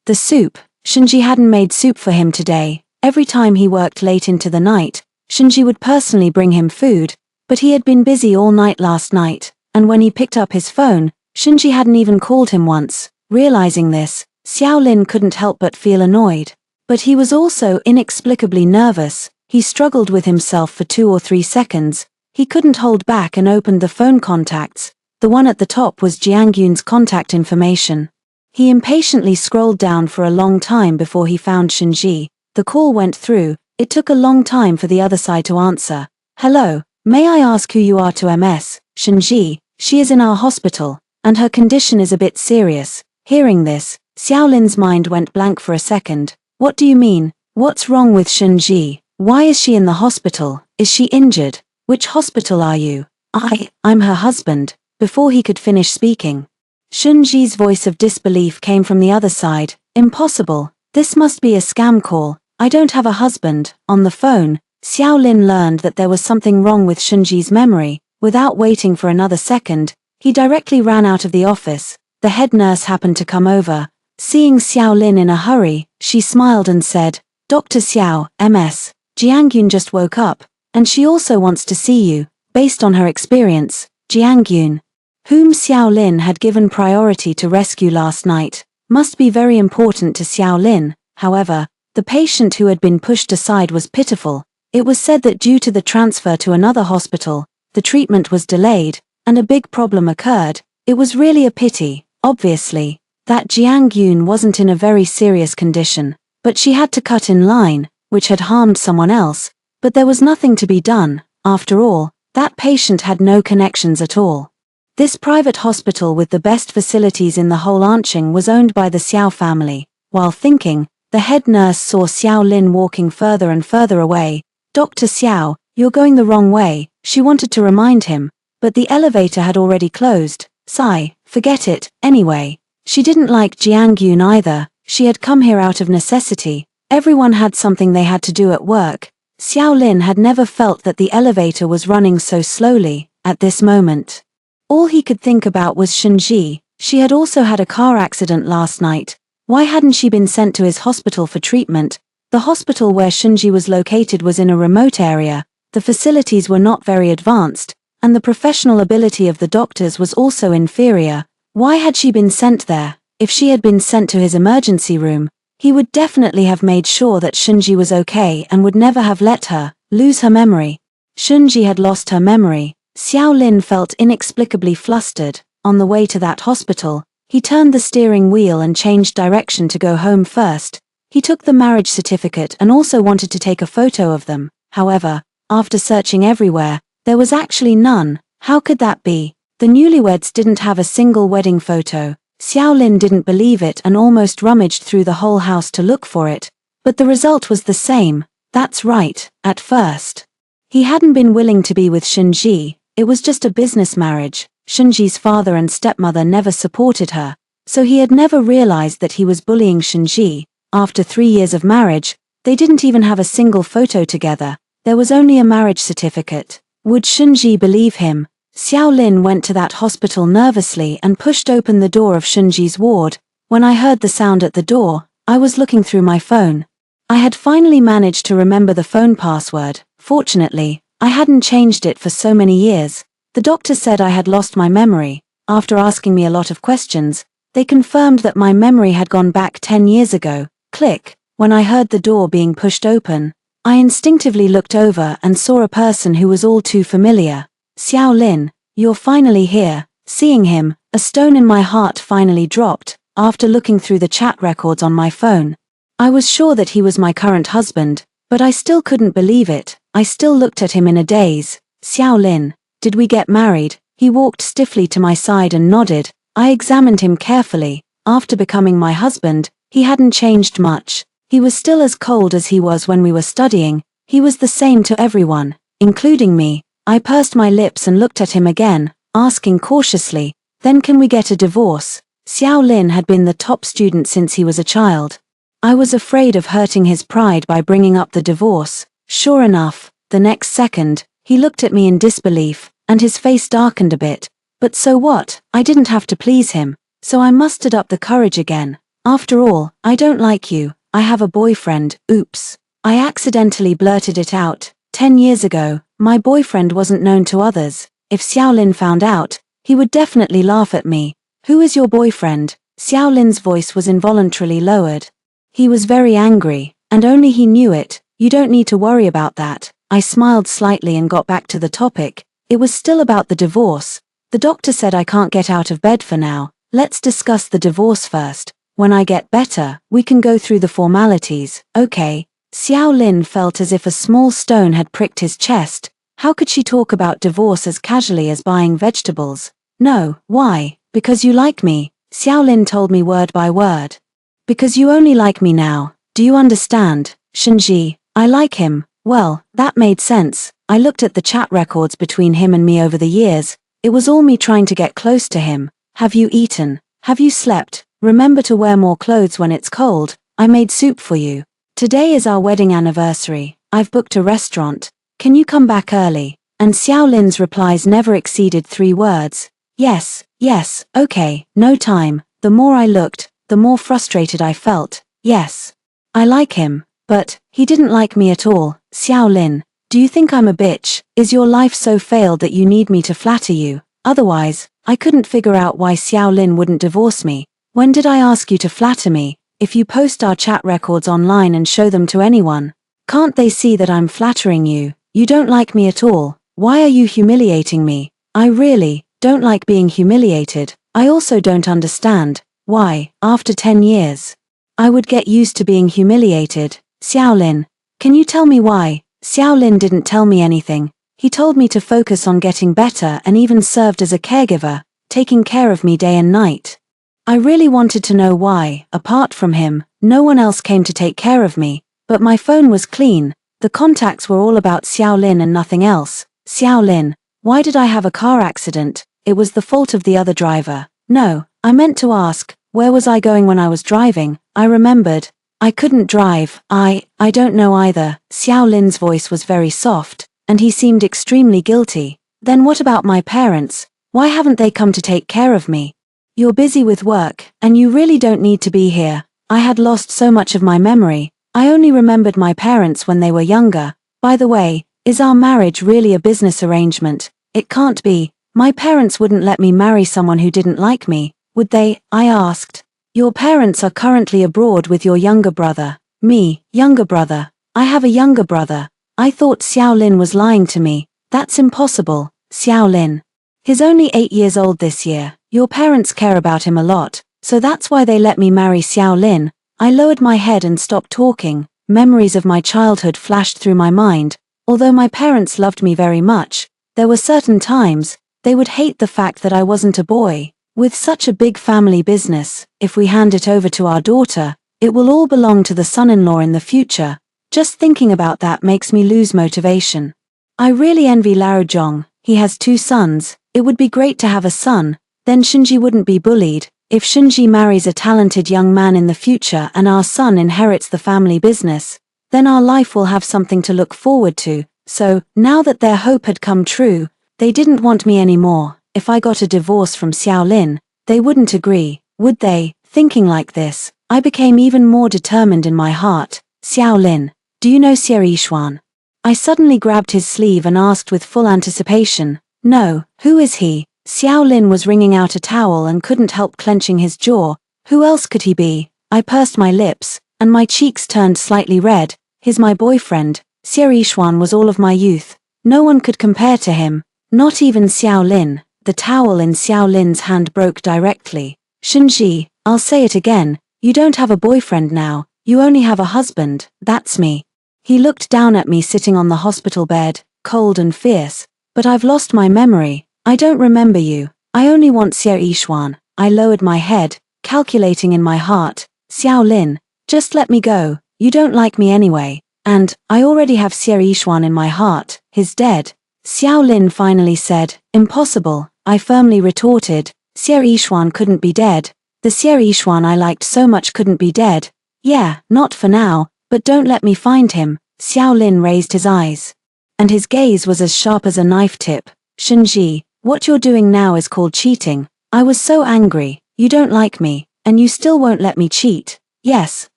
The soup. Shinji hadn't made soup for him today. Every time he worked late into the night, Shinji would personally bring him food, but he had been busy all night last night, and when he picked up his phone, Shinji hadn't even called him once. Realizing this, Xiao Lin couldn't help but feel annoyed. But he was also inexplicably nervous. He struggled with himself for 2 or 3 seconds. He couldn't hold back and opened the phone contacts. The one at the top was Jiang Yun's contact information. He impatiently scrolled down for a long time before he found Shinji. The call went through. It took a long time for the other side to answer. "Hello, may I ask who you are to MS? Shinji, she is in our hospital, and her condition is a bit serious." Hearing this, Xiao Lin's mind went blank for a second. "What do you mean? What's wrong with Shinji? Why is she in the hospital? Is she injured? Which hospital are you?" I'm her husband." Before he could finish speaking, Shinji's voice of disbelief came from the other side. "Impossible. This must be a scam call. I don't have a husband." On the phone, Xiao Lin learned that there was something wrong with Shinji's memory. Without waiting for another second, he directly ran out of the office. The head nurse happened to come over. Seeing Xiao Lin in a hurry, she smiled and said, "Dr. Xiao, MS, Jiang Yun just woke up, and she also wants to see you." Based on her experience, Jiang Yun, whom Xiao Lin had given priority to rescue last night, must be very important to Xiao Lin. However, the patient who had been pushed aside was pitiful. It was said that due to the transfer to another hospital, the treatment was delayed, and a big problem occurred. It was really a pity, obviously, that Jiang Yun wasn't in a very serious condition, but she had to cut in line, which had harmed someone else. But there was nothing to be done. After all, that patient had no connections at all. This private hospital with the best facilities in the whole Anqing was owned by the Xiao family. While thinking, the head nurse saw Xiao Lin walking further and further away. "Dr. Xiao, you're going the wrong way," she wanted to remind him, but the elevator had already closed. Sigh, forget it. Anyway, she didn't like Jiang Yun either. She had come here out of necessity. Everyone had something they had to do at work. Xiao Lin had never felt that the elevator was running so slowly. At this moment, all he could think about was Shinji. She had also had a car accident last night. Why hadn't she been sent to his hospital for treatment? The hospital where Shunji was located was in a remote area, the facilities were not very advanced, and the professional ability of the doctors was also inferior. Why had she been sent there? If she had been sent to his emergency room, he would definitely have made sure that Shunji was okay and would never have let her lose her memory. Shunji had lost her memory. Xiao Lin felt inexplicably flustered. On the way to that hospital, he turned the steering wheel and changed direction to go home first. He took the marriage certificate and also wanted to take a photo of them. However, after searching everywhere, there was actually none. How could that be? The newlyweds didn't have a single wedding photo. Xiao Lin didn't believe it and almost rummaged through the whole house to look for it. But the result was the same. That's right, at first. He hadn't been willing to be with Shunji. It was just a business marriage. Shunji's father and stepmother never supported her, so he had never realized that he was bullying Shunji. After 3 years of marriage, they didn't even have a single photo together. There was only a marriage certificate. Would Shunji believe him? Xiao Lin went to that hospital nervously and pushed open the door of Shunji's ward. When I heard the sound at the door, I was looking through my phone. I had finally managed to remember the phone password. Fortunately, I hadn't changed it for so many years. The doctor said I had lost my memory. After asking me a lot of questions, they confirmed that my memory had gone back 10 years ago. Click. When I heard the door being pushed open, I instinctively looked over and saw a person who was all too familiar. Xiao Lin, you're finally here. Seeing him, a stone in my heart finally dropped. After looking through the chat records on my phone, I was sure that he was my current husband, but I still couldn't believe it. I still looked at him in a daze. Xiao Lin, did we get married? He walked stiffly to my side and nodded. I examined him carefully. After becoming my husband, he hadn't changed much. He was still as cold as he was when we were studying. He was the same to everyone, including me. I pursed my lips and looked at him again, asking cautiously, then can we get a divorce? Xiao Lin had been the top student since he was a child. I was afraid of hurting his pride by bringing up the divorce. Sure enough, the next second, he looked at me in disbelief, and his face darkened a bit. But so what? I didn't have to please him, so I mustered up the courage again. After all, I don't like you. I have a boyfriend. Oops. I accidentally blurted it out. 10 years ago, my boyfriend wasn't known to others. If Xiao Lin found out, he would definitely laugh at me. Who is your boyfriend? Xiao Lin's voice was involuntarily lowered. He was very angry, and only he knew it. You don't need to worry about that. I smiled slightly and got back to the topic. It was still about the divorce. The doctor said I can't get out of bed for now. Let's discuss the divorce first. When I get better, we can go through the formalities. Okay. Xiao Lin felt as if a small stone had pricked his chest. How could she talk about divorce as casually as buying vegetables? No, why? Because you like me. Xiao Lin told me word by word. Because you only like me now. Do you understand? Shunji, I like him. Well, that made sense. I looked at the chat records between him and me over the years. It was all me trying to get close to him. Have you eaten? Have you slept? Remember to wear more clothes when it's cold. I made soup for you. Today is our wedding anniversary. I've booked a restaurant. Can you come back early? And Xiao Lin's replies never exceeded 3 words. Yes, yes, okay, no time. The more I looked, the more frustrated I felt. Yes. I like him, but he didn't like me at all. Xiao Lin, do you think I'm a bitch? Is your life so failed that you need me to flatter you? Otherwise, I couldn't figure out why Xiao Lin wouldn't divorce me. When did I ask you to flatter me? If you post our chat records online and show them to anyone, can't they see that I'm flattering you? You don't like me at all. Why are you humiliating me? I really don't like being humiliated. I also don't understand why, after 10 years, I would get used to being humiliated. Xiao Lin, can you tell me why? Xiao Lin didn't tell me anything. He told me to focus on getting better and even served as a caregiver, taking care of me day and night. I really wanted to know why. Apart from him, no one else came to take care of me, but my phone was clean. The contacts were all about Xiao Lin and nothing else. Xiao Lin, why did I have a car accident? It was the fault of the other driver. No, I meant to ask, where was I going when I was driving? I remembered. I couldn't drive. I don't know either. Xiao Lin's voice was very soft, and he seemed extremely guilty. Then what about my parents? Why haven't they come to take care of me? You're busy with work, and you really don't need to be here. I had lost so much of my memory. I only remembered my parents when they were younger. By the way, is our marriage really a business arrangement? It can't be. My parents wouldn't let me marry someone who didn't like me, would they? I asked. Your parents are currently abroad with your younger brother. Me, younger brother. I have a younger brother. I thought Xiao Lin was lying to me. That's impossible, Xiao Lin. He's only 8 years old this year. Your parents care about him a lot, so that's why they let me marry Xiao Lin. I lowered my head and stopped talking. Memories of my childhood flashed through my mind. Although my parents loved me very much, there were certain times they would hate the fact that I wasn't a boy. With such a big family business, if we hand it over to our daughter, it will all belong to the son-in-law in the future. Just thinking about that makes me lose motivation. I really envy Lao Zhong. He has 2 sons. It would be great to have a son, then Shinji wouldn't be bullied. If Shinji marries a talented young man in the future and our son inherits the family business, then our life will have something to look forward to. So, now that their hope had come true, they didn't want me anymore. If I got a divorce from Xiao Lin, they wouldn't agree, would they? Thinking like this, I became even more determined in my heart. Xiao Lin, do you know Xie Yishuan? I suddenly grabbed his sleeve and asked with full anticipation. No, who is he? Xiao Lin was wringing out a towel and couldn't help clenching his jaw. Who else could he be? I pursed my lips, and my cheeks turned slightly red. He's my boyfriend. Xie Yishuan was all of my youth. No one could compare to him, not even Xiao Lin. The towel in Xiao Lin's hand broke directly. Shinji, I'll say it again, you don't have a boyfriend now, you only have a husband, that's me. He looked down at me sitting on the hospital bed, cold and fierce. But I've lost my memory, I don't remember you, I only want Xie Yishuan. I lowered my head, calculating in my heart. Xiao Lin, just let me go, you don't like me anyway, and I already have Xie Yishuan in my heart, he's dead. Xiao Lin finally said, impossible. I firmly retorted, Xie Yishuan couldn't be dead. The Xie Yishuan I liked so much couldn't be dead. Yeah, not for now, but don't let me find him. Xiao Lin raised his eyes, and his gaze was as sharp as a knife tip. Shinji, what you're doing now is called cheating. I was so angry. You don't like me, and you still won't let me cheat. Yes,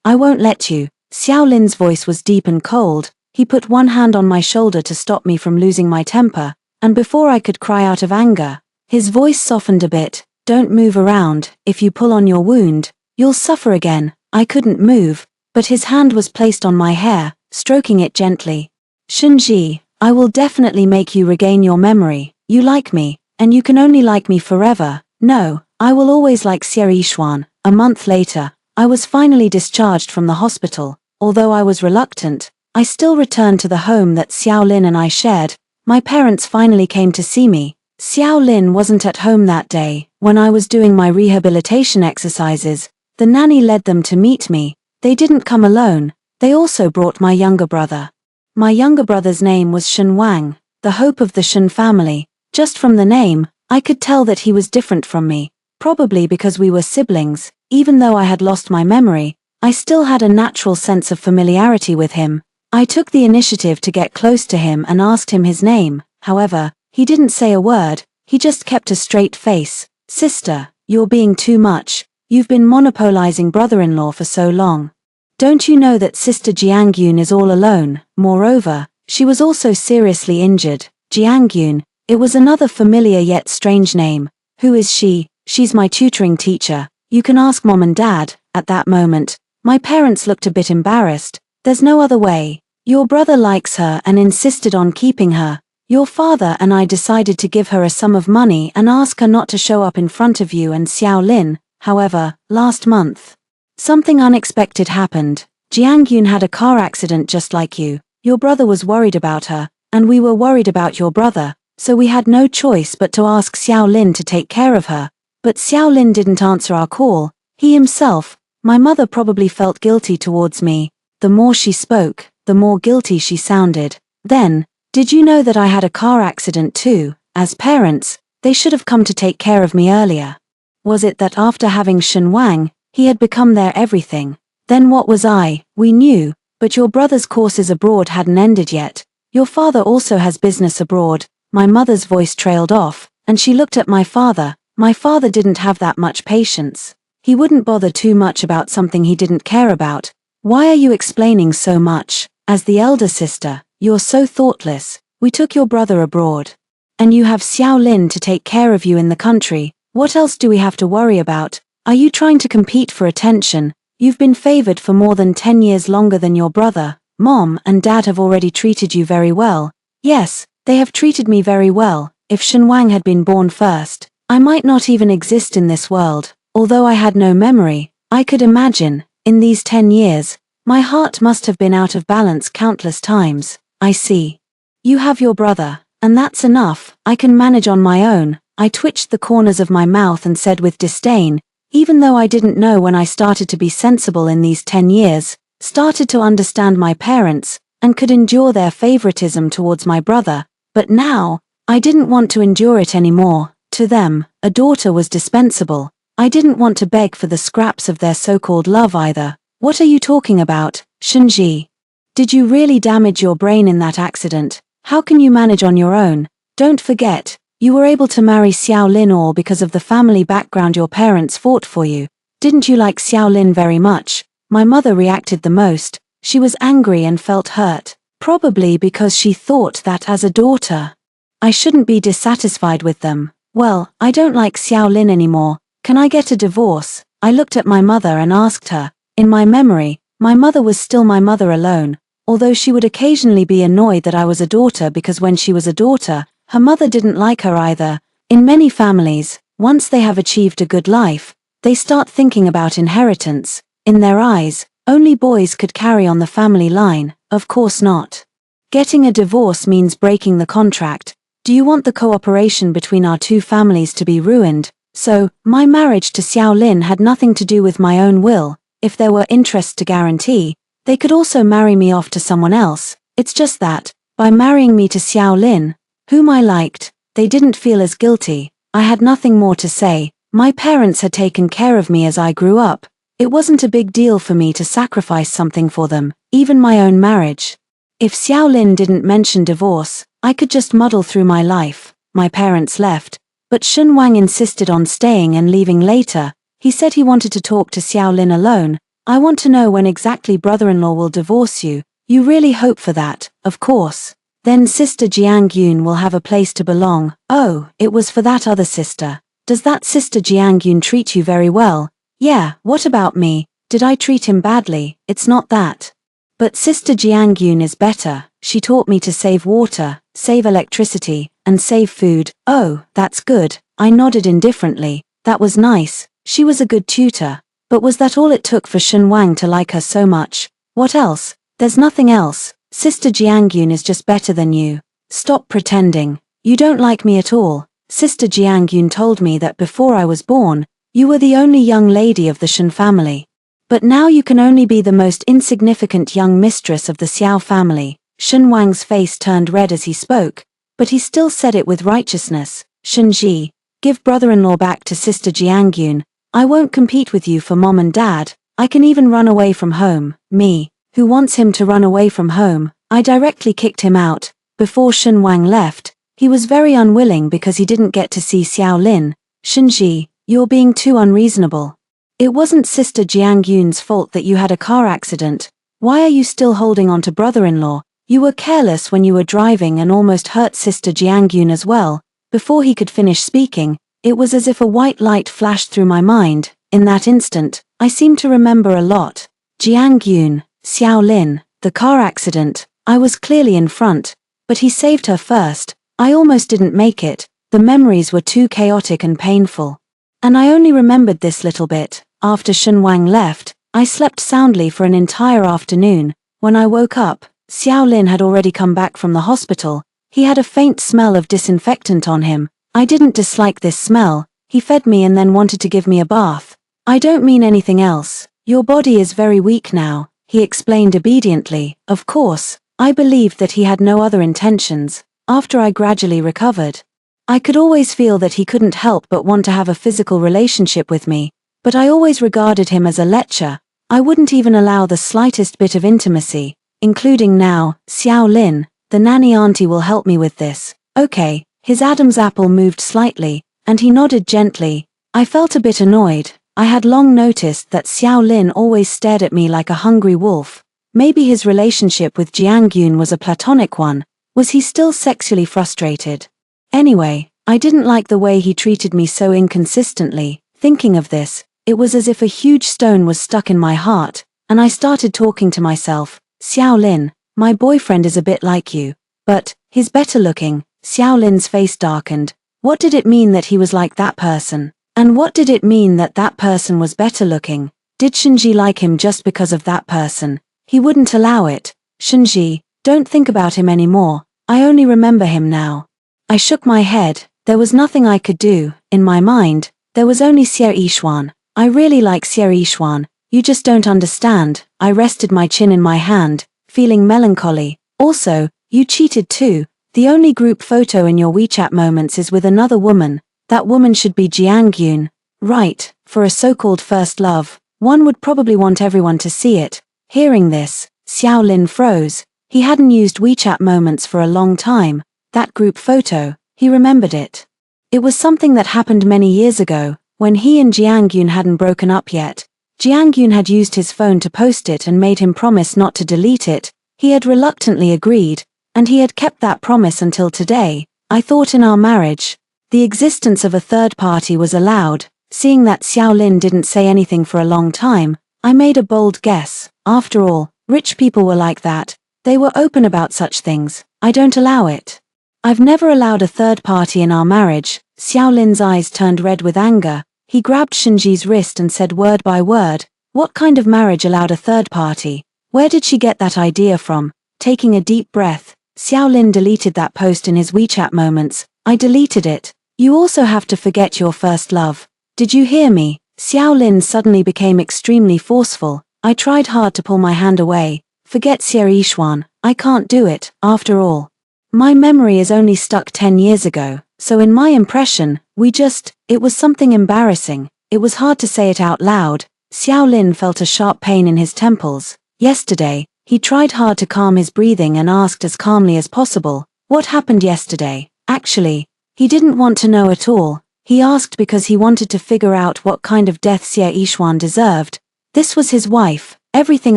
I won't let you. Xiao Lin's voice was deep and cold. He put one hand on my shoulder to stop me from losing my temper, and before I could cry out of anger, his voice softened a bit. Don't move around, if you pull on your wound, you'll suffer again. I couldn't move, but his hand was placed on my hair, stroking it gently. Shinji, I will definitely make you regain your memory. You like me, and you can only like me forever. No, I will always like Xie Yishuan. A month later, I was finally discharged from the hospital. Although I was reluctant, I still returned to the home that Xiao Lin and I shared. My parents finally came to see me. Xiao Lin wasn't at home that day. When I was doing my rehabilitation exercises, the nanny led them to meet me. They didn't come alone, they also brought my younger brother. My younger brother's name was Shen Wang, the hope of the Shen family. Just from the name, I could tell that he was different from me. Probably because we were siblings. Even though I had lost my memory, I still had a natural sense of familiarity with him. I took the initiative to get close to him and asked him his name. However, he didn't say a word, he just kept a straight face. Sister, you're being too much. You've been monopolizing brother-in-law for so long. Don't you know that Sister Jiangyun is all alone? Moreover, she was also seriously injured. Jiangyun, it was another familiar yet strange name. Who is she? She's my tutoring teacher. You can ask Mom and Dad. At that moment, my parents looked a bit embarrassed. There's no other way. Your brother likes her and insisted on keeping her. Your father and I decided to give her a sum of money and ask her not to show up in front of you and Xiao Lin. However, last month, something unexpected happened. Jiangyun had a car accident just like you. Your brother was worried about her, and we were worried about your brother, so we had no choice but to ask Xiao Lin to take care of her. But Xiao Lin didn't answer our call. He himself, my mother probably felt guilty towards me. The more she spoke, the more guilty she sounded. Then, did you know that I had a car accident too? As parents, they should have come to take care of me earlier. Was it that after having Shen Wang, he had become their everything? Then what was I? We knew, but your brother's courses abroad hadn't ended yet. Your father also has business abroad. My mother's voice trailed off, and she looked at my father. My father didn't have that much patience. He wouldn't bother too much about something he didn't care about. Why are you explaining so much? As the elder sister, you're so thoughtless. We took your brother abroad. And you have Xiao Lin to take care of you in the country. What else do we have to worry about? Are you trying to compete for attention? You've been favored for more than 10 years longer than your brother. Mom and Dad have already treated you very well. Yes, they have treated me very well. If Shen Wang had been born first, I might not even exist in this world. Although I had no memory, I could imagine, in these 10 years, my heart must have been out of balance countless times. I see. You have your brother, and that's enough. I can manage on my own. I twitched the corners of my mouth and said with disdain, even though I didn't know when I started to be sensible in these 10 years, started to understand my parents, and could endure their favoritism towards my brother, but now, I didn't want to endure it anymore. To them, a daughter was dispensable. I didn't want to beg for the scraps of their so-called love either. What are you talking about, Shenji? Did you really damage your brain in that accident? How can you manage on your own? Don't forget, you were able to marry Xiao Lin all because of the family background your parents fought for you. Didn't you like Xiao Lin very much? My mother reacted the most. She was angry and felt hurt, probably because she thought that as a daughter, I shouldn't be dissatisfied with them. Well, I don't like Xiao Lin anymore. Can I get a divorce? I looked at my mother and asked her. In my memory, my mother was still my mother alone, although she would occasionally be annoyed that I was a daughter because when she was a daughter, her mother didn't like her either. In many families, once they have achieved a good life, they start thinking about inheritance. In their eyes, only boys could carry on the family line. Of course not. Getting a divorce means breaking the contract. Do you want the cooperation between our two families to be ruined? So, my marriage to Xiao Lin had nothing to do with my own will. If there were interests to guarantee, they could also marry me off to someone else. It's just that, by marrying me to Xiao Lin, whom I liked, they didn't feel as guilty. I had nothing more to say. My parents had taken care of me as I grew up. It wasn't a big deal for me to sacrifice something for them, even my own marriage. If Xiao Lin didn't mention divorce, I could just muddle through my life. My parents left, but Shen Wang insisted on staying and leaving later. He said he wanted to talk to Xiao Lin alone. I want to know when exactly brother-in-law will divorce you. You really hope for that, of course. Then sister Jiang Yun will have a place to belong. Oh, it was for that other sister. Does that sister Jiang Yun treat you very well? Yeah, what about me? Did I treat him badly? It's not that. But sister Jiang Yun is better. She taught me to save water, save electricity, and save food. Oh, that's good. I nodded indifferently. That was nice. She was a good tutor. But was that all it took for Shen Wang to like her so much? What else? There's nothing else. Sister Jiang Yun is just better than you. Stop pretending. You don't like me at all. Sister Jiang Yun told me that before I was born, you were the only young lady of the Shen family. But now you can only be the most insignificant young mistress of the Xiao family. Shen Wang's face turned red as he spoke, but he still said it with righteousness. Shenji, give brother-in-law back to sister Jiang Yun. I won't compete with you for mom and dad. I can even run away from home. Me, who wants him to run away from home? I directly kicked him out. Before Shen Wang left, he was very unwilling because he didn't get to see Xiao Lin. Shenji, you're being too unreasonable. It wasn't sister Jiang Yun's fault that you had a car accident. Why are you still holding on to brother-in-law? You were careless when you were driving and almost hurt sister Jiang Yun as well. Before he could finish speaking, it was as if a white light flashed through my mind. In that instant, I seemed to remember a lot. Jiang Yun, Xiao Lin, the car accident. I was clearly in front, but he saved her first. I almost didn't make it. The memories were too chaotic and painful. And I only remembered this little bit. After Shen Wang left, I slept soundly for an entire afternoon. When I woke up, Xiao Lin had already come back from the hospital. He had a faint smell of disinfectant on him. I didn't dislike this smell. He fed me and then wanted to give me a bath. I don't mean anything else. Your body is very weak now, he explained obediently. Of course, I believed that he had no other intentions. After I gradually recovered, I could always feel that he couldn't help but want to have a physical relationship with me, but I always regarded him as a lecher. I wouldn't even allow the slightest bit of intimacy, including now. Xiao Lin, the nanny auntie will help me with this. Okay, his Adam's apple moved slightly, and he nodded gently. I felt a bit annoyed. I had long noticed that Xiao Lin always stared at me like a hungry wolf. Maybe his relationship with Jiang Yun was a platonic one. Was he still sexually frustrated? Anyway, I didn't like the way he treated me so inconsistently. Thinking of this, it was as if a huge stone was stuck in my heart, and I started talking to myself. Xiao Lin, my boyfriend is a bit like you, but he's better looking. Xiao Lin's face darkened. What did it mean that he was like that person? And what did it mean that that person was better looking? Did Shenji like him just because of that person? He wouldn't allow it. Shenji, don't think about him anymore. I only remember him now. I shook my head. There was nothing I could do. In my mind, there was only Xie Yishuan. I really like Xie Yishuan. You just don't understand. I rested my chin in my hand, feeling melancholy. Also, you cheated too. The only group photo in your WeChat moments is with another woman. That woman should be Jiang Yun. Right, for a so-called first love, one would probably want everyone to see it. Hearing this, Xiao Lin froze. He hadn't used WeChat moments for a long time. That group photo, he remembered it. It was something that happened many years ago, when he and Jiang Yun hadn't broken up yet. Jiang Yun had used his phone to post it and made him promise not to delete it. He had reluctantly agreed, and he had kept that promise until today. I thought in our marriage, the existence of a third party was allowed. Seeing that Xiao Lin didn't say anything for a long time, I made a bold guess. After all, rich people were like that. They were open about such things. I don't allow it. I've never allowed a third party in our marriage. Xiao Lin's eyes turned red with anger. He grabbed Shenji's wrist and said word by word, "What kind of marriage allowed a third party? Where did she get that idea from?" Taking a deep breath, Xiao Lin deleted that post in his WeChat moments. I deleted it. You also have to forget your first love. Did you hear me? Xiao Lin suddenly became extremely forceful. I tried hard to pull my hand away. Forget Xie Yishuan. I can't do it, after all. My memory is only stuck 10 years ago, so in my impression, it was something embarrassing. It was hard to say it out loud. Xiao Lin felt a sharp pain in his temples. Yesterday, he tried hard to calm his breathing and asked as calmly as possible, "What happened yesterday?" Actually, he didn't want to know at all. He asked because he wanted to figure out what kind of death Xie Yishuan deserved. This was his wife. Everything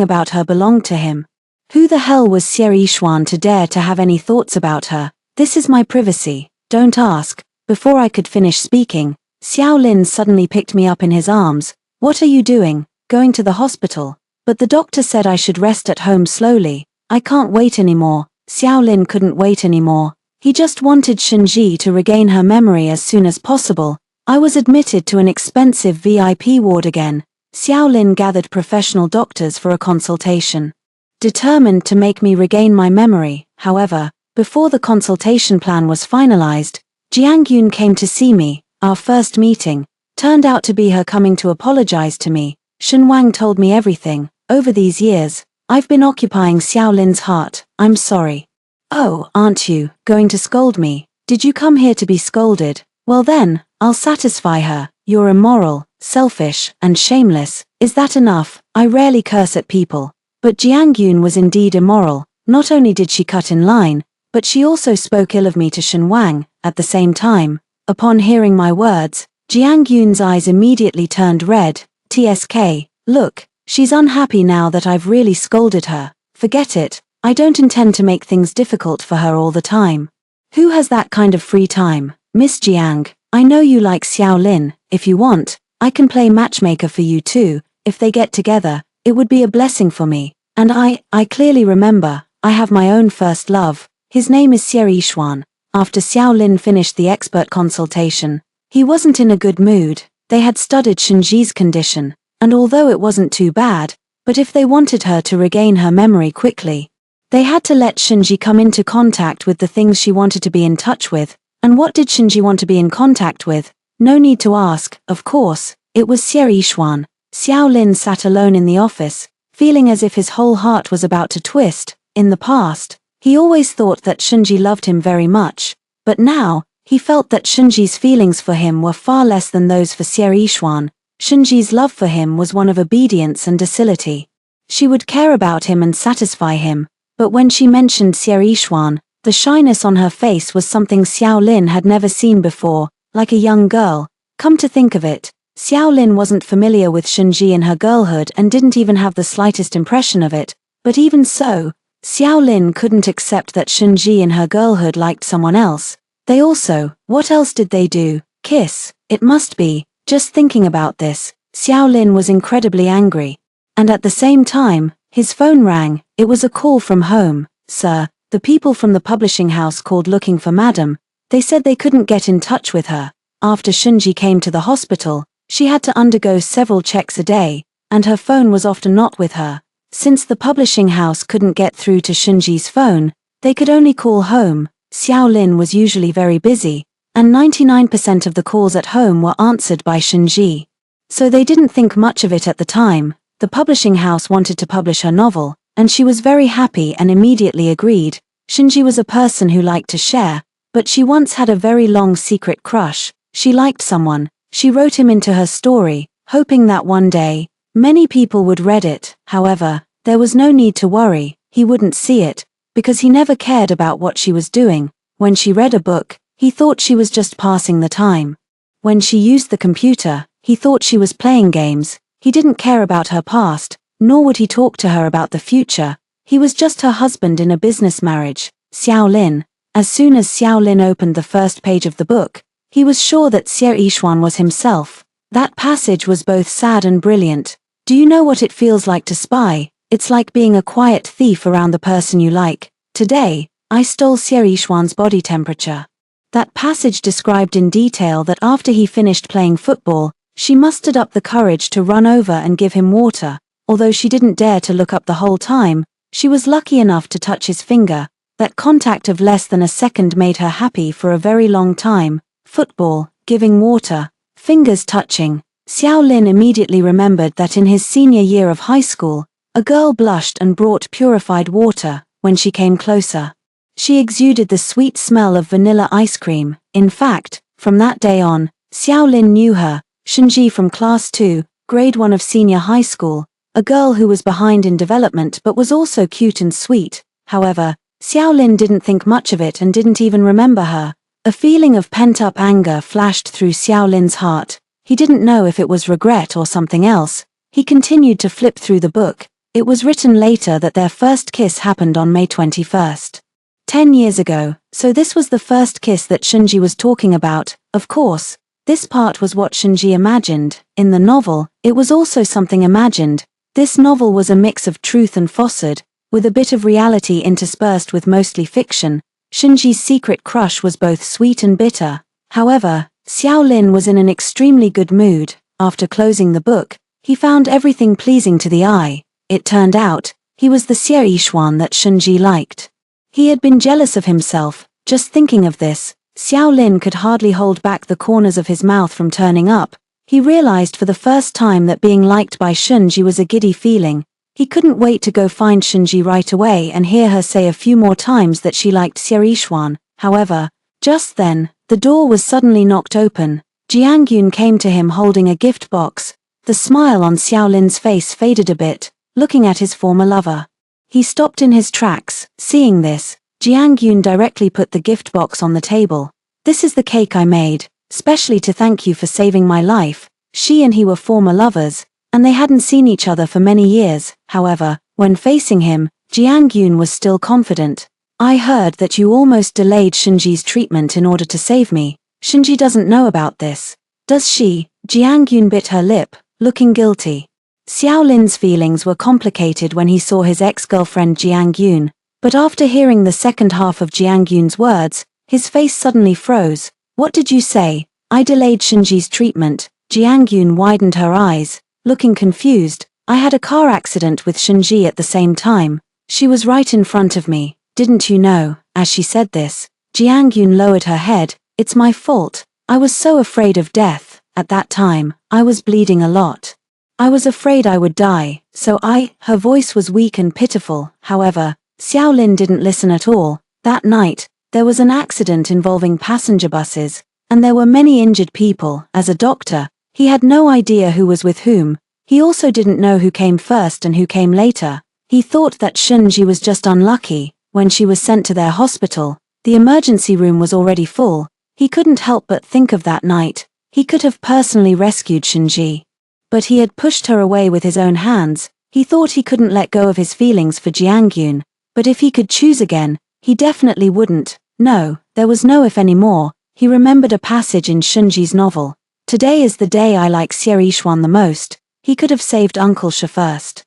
about her belonged to him. Who the hell was Xie Yishuan to dare to have any thoughts about her? This is my privacy. Don't ask. Before I could finish speaking, Xiao Lin suddenly picked me up in his arms. "What are you doing? Going to the hospital?" "But the doctor said I should rest at home slowly. I can't wait anymore." Xiao Lin couldn't wait anymore. He just wanted Shenji to regain her memory as soon as possible. I was admitted to an expensive VIP ward again. Xiao Lin gathered professional doctors for a consultation. Determined to make me regain my memory, however, before the consultation plan was finalized, Jiang Yun came to see me. Our first meeting turned out to be her coming to apologize to me. Shen Wang told me everything. Over these years, I've been occupying Xiao Lin's heart. I'm sorry. "Oh, aren't you going to scold me? Did you come here to be scolded? Well then, I'll satisfy her. You're immoral, selfish, and shameless. Is that enough?" I rarely curse at people. But Jiang Yun was indeed immoral. Not only did she cut in line, but she also spoke ill of me to Shen Wang. At the same time, upon hearing my words, Jiang Yun's eyes immediately turned red. "TSK, look, she's unhappy now that I've really scolded her. Forget it. I don't intend to make things difficult for her all the time. Who has that kind of free time? Miss Jiang, I know you like Xiao Lin. If you want, I can play matchmaker for you too. If they get together, it would be a blessing for me. And I clearly remember, I have my own first love. His name is Xie Yishuan." After Xiao Lin finished the expert consultation, he wasn't in a good mood. They had studied Shenji's condition, and although it wasn't too bad, but if they wanted her to regain her memory quickly, they had to let Shenji come into contact with the things she wanted to be in touch with. And what did Shenji want to be in contact with? No need to ask, of course, it was Xie Yishuan. Xiao Lin sat alone in the office, feeling as if his whole heart was about to twist. In the past, he always thought that Shenji loved him very much, but now, he felt that Shenji's feelings for him were far less than those for Xie Yishuan. Shenji's love for him was one of obedience and docility. She would care about him and satisfy him, but when she mentioned Xie Yishuan, the shyness on her face was something Xiao Lin had never seen before, like a young girl. Come to think of it, Xiao Lin wasn't familiar with Shunji in her girlhood and didn't even have the slightest impression of it, but even so, Xiao Lin couldn't accept that Shunji in her girlhood liked someone else. They also, what else did they do? Kiss, it must be. Just thinking about this, Xiao Lin was incredibly angry. And at the same time, his phone rang. It was a call from home. Sir, the people from the publishing house called looking for Madam. They said they couldn't get in touch with her. After Shunji came to the hospital, she had to undergo several checks a day, and her phone was often not with her. Since the publishing house couldn't get through to Shunji's phone, they could only call home. Xiao Lin was usually very busy, and 99% of the calls at home were answered by Shunji. So they didn't think much of it at the time. The publishing house wanted to publish her novel, and she was very happy and immediately agreed. Shunji was a person who liked to share, but she once had a very long secret crush. She liked someone. She wrote him into her story, hoping that one day, many people would read it. However, there was no need to worry, he wouldn't see it, because he never cared about what she was doing. When she read a book, he thought she was just passing the time. When she used the computer, he thought she was playing games. He didn't care about her past, nor would he talk to her about the future. He was just her husband in a business marriage. Xiao Lin. As soon as Xiao Lin opened the first page of the book, he was sure that Xie Yishuan was himself. That passage was both sad and brilliant. Do you know what it feels like to spy? It's like being a quiet thief around the person you like. Today, I stole Xie Yishuan's body temperature. That passage described in detail that after he finished playing football, she mustered up the courage to run over and give him water. Although she didn't dare to look up the whole time, she was lucky enough to touch his finger. That contact of less than a second made her happy for a very long time. Football, giving water, fingers touching. Xiao Lin immediately remembered that in his senior year of high school, a girl blushed and brought purified water. When she came closer, she exuded the sweet smell of vanilla ice cream. In fact, from that day on, Xiao Lin knew her. Shunji from class 2, grade 1 of senior high school, a girl who was behind in development but was also cute and sweet. However, Xiao Lin didn't think much of it and didn't even remember her. A feeling of pent-up anger flashed through Xiao Lin's heart. He didn't know if it was regret or something else. He continued to flip through the book. It was written later that their first kiss happened on May 21st. 10 years ago, so this was the first kiss that Shunji was talking about. Of course, this part was what Shunji imagined. In the novel, it was also something imagined. This novel was a mix of truth and falsehood, with a bit of reality interspersed with mostly fiction. Shunji's secret crush was both sweet and bitter. However, Xiao Lin was in an extremely good mood. After closing the book, he found everything pleasing to the eye. It turned out, he was the Xie Yishuan that Shunji liked. He had been jealous of himself. Just thinking of this, Xiao Lin could hardly hold back the corners of his mouth from turning up. He realized for the first time that being liked by Shunji was a giddy feeling. He couldn't wait to go find Shunji right away and hear her say a few more times that she liked Xie Yishuan. However, just then, the door was suddenly knocked open. Jiang Yun came to him holding a gift box. The smile on Xiao Lin's face faded a bit, looking at his former lover. He stopped in his tracks. Seeing this, Jiang Yun directly put the gift box on the table. This is the cake I made, specially to thank you for saving my life. She and he were former lovers, and they hadn't seen each other for many years. However, when facing him, Jiang Yun was still confident. I heard that you almost delayed Shunji's treatment in order to save me. Shunji doesn't know about this. Does she? Jiang Yun bit her lip, looking guilty. Xiao Lin's feelings were complicated when he saw his ex-girlfriend Jiang Yun, but after hearing the second half of Jiang Yun's words, his face suddenly froze. What did you say? I delayed Shunji's treatment. Jiang Yun widened her eyes, looking confused. I had a car accident with Shunji at the same time. She was right in front of me. Didn't you know? As she said this, Jiang Yun lowered her head. It's my fault. I was so afraid of death. At that time, I was bleeding a lot. I was afraid I would die, so her voice was weak and pitiful. However, Xiao Lin didn't listen at all. That night, there was an accident involving passenger buses, and there were many injured people. As a doctor, he had no idea who was with whom. He also didn't know who came first and who came later. He thought that Shunji was just unlucky. When she was sent to their hospital, the emergency room was already full. He couldn't help but think of that night. He could have personally rescued Shinji. But he had pushed her away with his own hands. He thought he couldn't let go of his feelings for Jiangyun, but if he could choose again, he definitely wouldn't. No, there was no if anymore. He remembered a passage in Shinji's novel. Today is the day I like Xie Yixuan the most. He could have saved Uncle She first.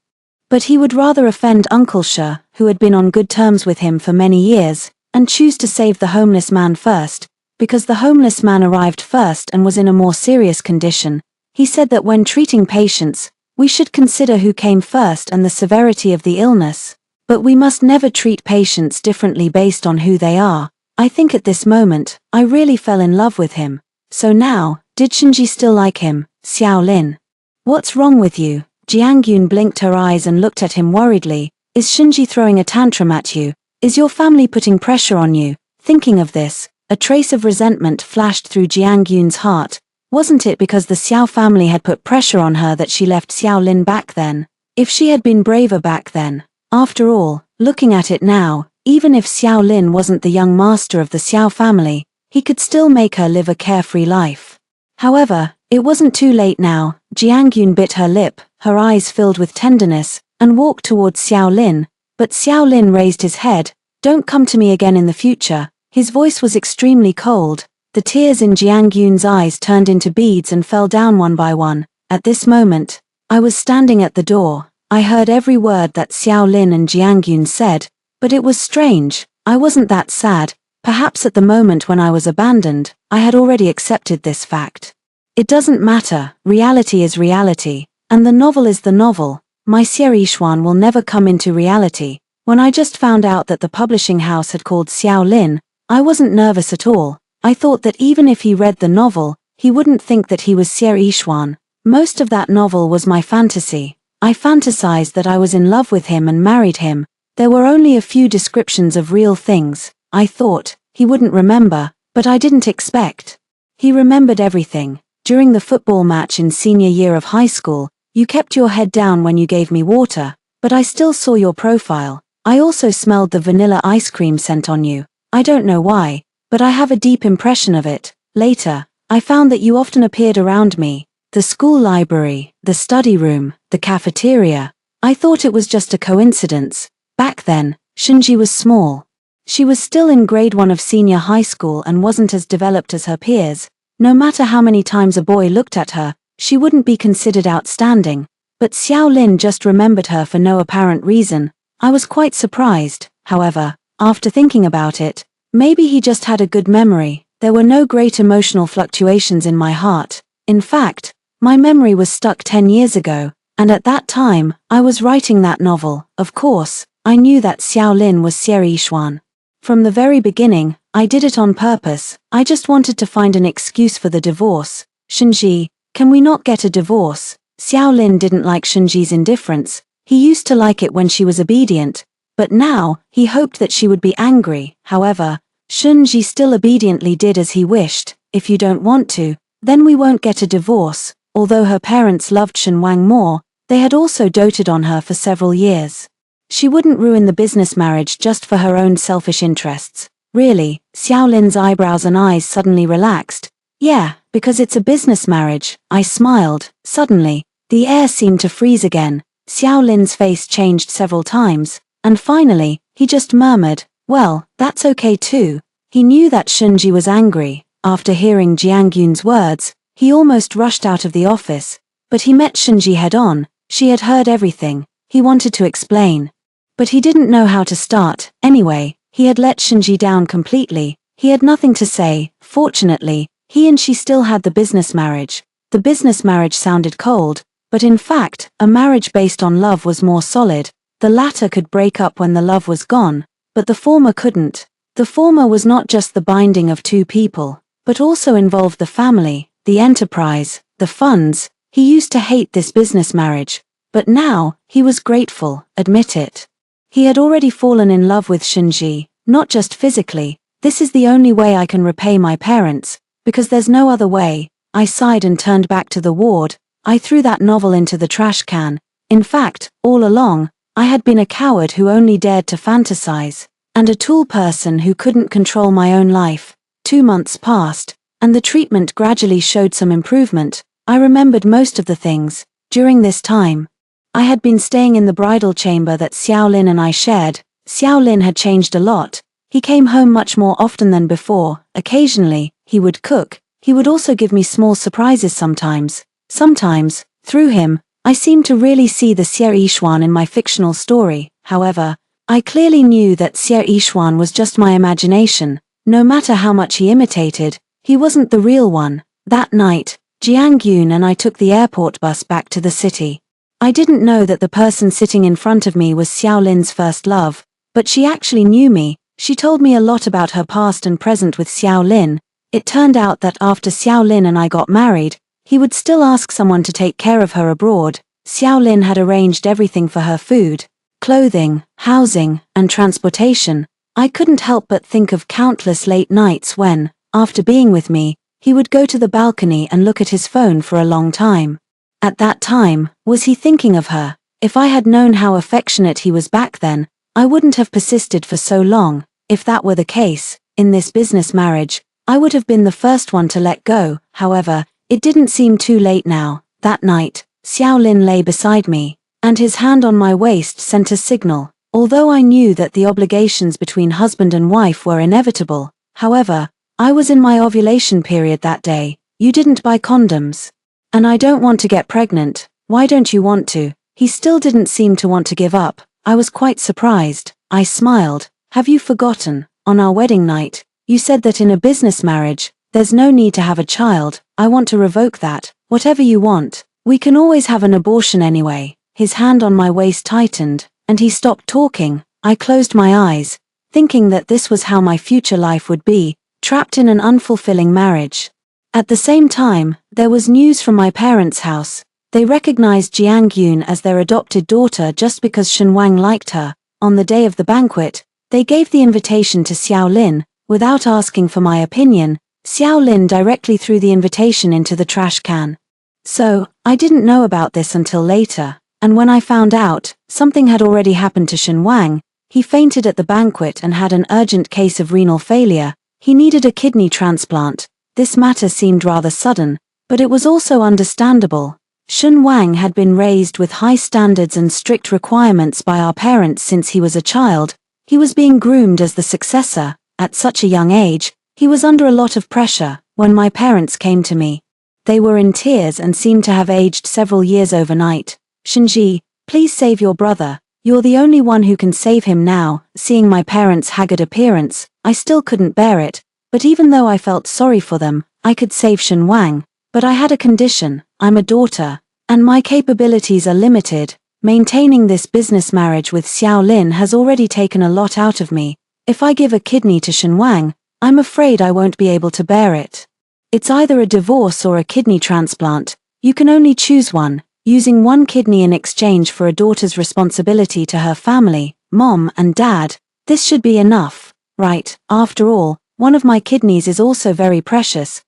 But he would rather offend Uncle She, who had been on good terms with him for many years, and choose to save the homeless man first, because the homeless man arrived first and was in a more serious condition. He said that when treating patients, we should consider who came first and the severity of the illness, but we must never treat patients differently based on who they are. I think at this moment, I really fell in love with him. So now, did Shinji still like him, Xiao Lin? What's wrong with you? Jiangyun blinked her eyes and looked at him worriedly. Is Shinji throwing a tantrum at you? Is your family putting pressure on you? Thinking of this, a trace of resentment flashed through Jiangyun's heart. Wasn't it because the Xiao family had put pressure on her that she left Xiao Lin back then? If she had been braver back then. After all, looking at it now, even if Xiao Lin wasn't the young master of the Xiao family, he could still make her live a carefree life. However, it wasn't too late now. Jiangyun bit her lip, her eyes filled with tenderness, and walked towards Xiao Lin, but Xiao Lin raised his head. Don't come to me again in the future. His voice was extremely cold. The tears in Jiangyun's eyes turned into beads and fell down one by one. At this moment, I was standing at the door. I heard every word that Xiao Lin and Jiangyun said, but it was strange. I wasn't that sad. Perhaps at the moment when I was abandoned, I had already accepted this fact. It doesn't matter, reality is reality, and the novel is the novel. My Xie Yixuan will never come into reality. When I just found out that the publishing house had called Xiao Lin, I wasn't nervous at all. I thought that even if he read the novel, he wouldn't think that he was Xie Yixuan. Most of that novel was my fantasy. I fantasized that I was in love with him and married him. There were only a few descriptions of real things. I thought he wouldn't remember, but I didn't expect. He remembered everything. During the football match in senior year of high school, you kept your head down when you gave me water, but I still saw your profile. I also smelled the vanilla ice cream scent on you. I don't know why, but I have a deep impression of it. Later, I found that you often appeared around me. The school library, the study room, the cafeteria. I thought it was just a coincidence. Back then, Shinji was small. She was still in grade 1 of senior high school and wasn't as developed as her peers. No matter how many times a boy looked at her, she wouldn't be considered outstanding. But Xiao Lin just remembered her for no apparent reason. I was quite surprised, however, after thinking about it. Maybe he just had a good memory. There were no great emotional fluctuations in my heart. In fact, my memory was stuck 10 years ago, and at that time, I was writing that novel. Of course, I knew that Xiao Lin was Xie Yixuan. From the very beginning, I did it on purpose. I just wanted to find an excuse for the divorce. Shinji, can we not get a divorce? Xiao Lin didn't like Shinji's indifference. He used to like it when she was obedient, but now, he hoped that she would be angry. However, Shinji still obediently did as he wished. If you don't want to, then we won't get a divorce. Although her parents loved Shen Wang more, they had also doted on her for several years. She wouldn't ruin the business marriage just for her own selfish interests. Really, Xiao Lin's eyebrows and eyes suddenly relaxed. Yeah, because it's a business marriage. I smiled. Suddenly, the air seemed to freeze again. Xiao Lin's face changed several times, and finally, he just murmured, well, that's okay too. He knew that Shinji was angry. After hearing Jiangyun's words, he almost rushed out of the office, but he met Shinji head-on. She had heard everything. He wanted to explain, but he didn't know how to start. Anyway, he had let Shinji down completely. He had nothing to say. Fortunately, he and she still had the business marriage. The business marriage sounded cold, but in fact, a marriage based on love was more solid. The latter could break up when the love was gone, but the former couldn't. The former was not just the binding of two people, but also involved the family, the enterprise, the funds. He used to hate this business marriage, but now, he was grateful, admit it. He had already fallen in love with Shinji, not just physically. This is the only way I can repay my parents, because there's no other way. I sighed and turned back to the ward. I threw that novel into the trash can. In fact, all along, I had been a coward who only dared to fantasize, and a tool person who couldn't control my own life. 2 months passed, and the treatment gradually showed some improvement. I remembered most of the things. During this time, I had been staying in the bridal chamber that Xiao Lin and I shared. Xiao Lin had changed a lot. He came home much more often than before. Occasionally, he would cook. He would also give me small surprises sometimes. Sometimes, through him, I seemed to really see the Xie Yishuan in my fictional story. However, I clearly knew that Xie Yishuan was just my imagination. No matter how much he imitated, he wasn't the real one. That night, Jiang Yun and I took the airport bus back to the city. I didn't know that the person sitting in front of me was Xiao Lin's first love, but she actually knew me. She told me a lot about her past and present with Xiao Lin. It turned out that after Xiao Lin and I got married, he would still ask someone to take care of her abroad. Xiao Lin had arranged everything for her: food, clothing, housing, and transportation. I couldn't help but think of countless late nights when, after being with me, he would go to the balcony and look at his phone for a long time. At that time, was he thinking of her? If I had known how affectionate he was back then, I wouldn't have persisted for so long. If that were the case, in this business marriage, I would have been the first one to let go. However, it didn't seem too late now. That night, Xiao Lin lay beside me, and his hand on my waist sent a signal. Although I knew that the obligations between husband and wife were inevitable, however, I was in my ovulation period that day. You didn't buy condoms. And I don't want to get pregnant. Why don't you want to? He still didn't seem to want to give up. I was quite surprised. I smiled. Have you forgotten? On our wedding night, you said that in a business marriage, there's no need to have a child. I want to revoke that. Whatever you want. We can always have an abortion anyway. His hand on my waist tightened, and he stopped talking. I closed my eyes, thinking that this was how my future life would be, trapped in an unfulfilling marriage. At the same time, there was news from my parents' house. They recognized Jiang Yun as their adopted daughter just because Shen Wang liked her. On the day of the banquet, they gave the invitation to Xiao Lin. Without asking for my opinion, Xiao Lin directly threw the invitation into the trash can. So, I didn't know about this until later, and when I found out, something had already happened to Shen Wang. He fainted at the banquet and had an urgent case of renal failure. He needed a kidney transplant. This matter seemed rather sudden, but it was also understandable. Shen Wang had been raised with high standards and strict requirements by our parents since he was a child. He was being groomed as the successor. At such a young age, he was under a lot of pressure. When my parents came to me, they were in tears and seemed to have aged several years overnight. Shenji, please save your brother. You're the only one who can save him now. Seeing my parents' haggard appearance, I still couldn't bear it. But even though I felt sorry for them, I could save Shen Wang. But I had a condition. I'm a daughter, and my capabilities are limited. Maintaining this business marriage with Xiao Lin has already taken a lot out of me. If I give a kidney to Shen Wang, I'm afraid I won't be able to bear it. It's either a divorce or a kidney transplant. You can only choose one. Using one kidney in exchange for a daughter's responsibility to her family, mom and dad, this should be enough, right? After all, one of my kidneys is also very precious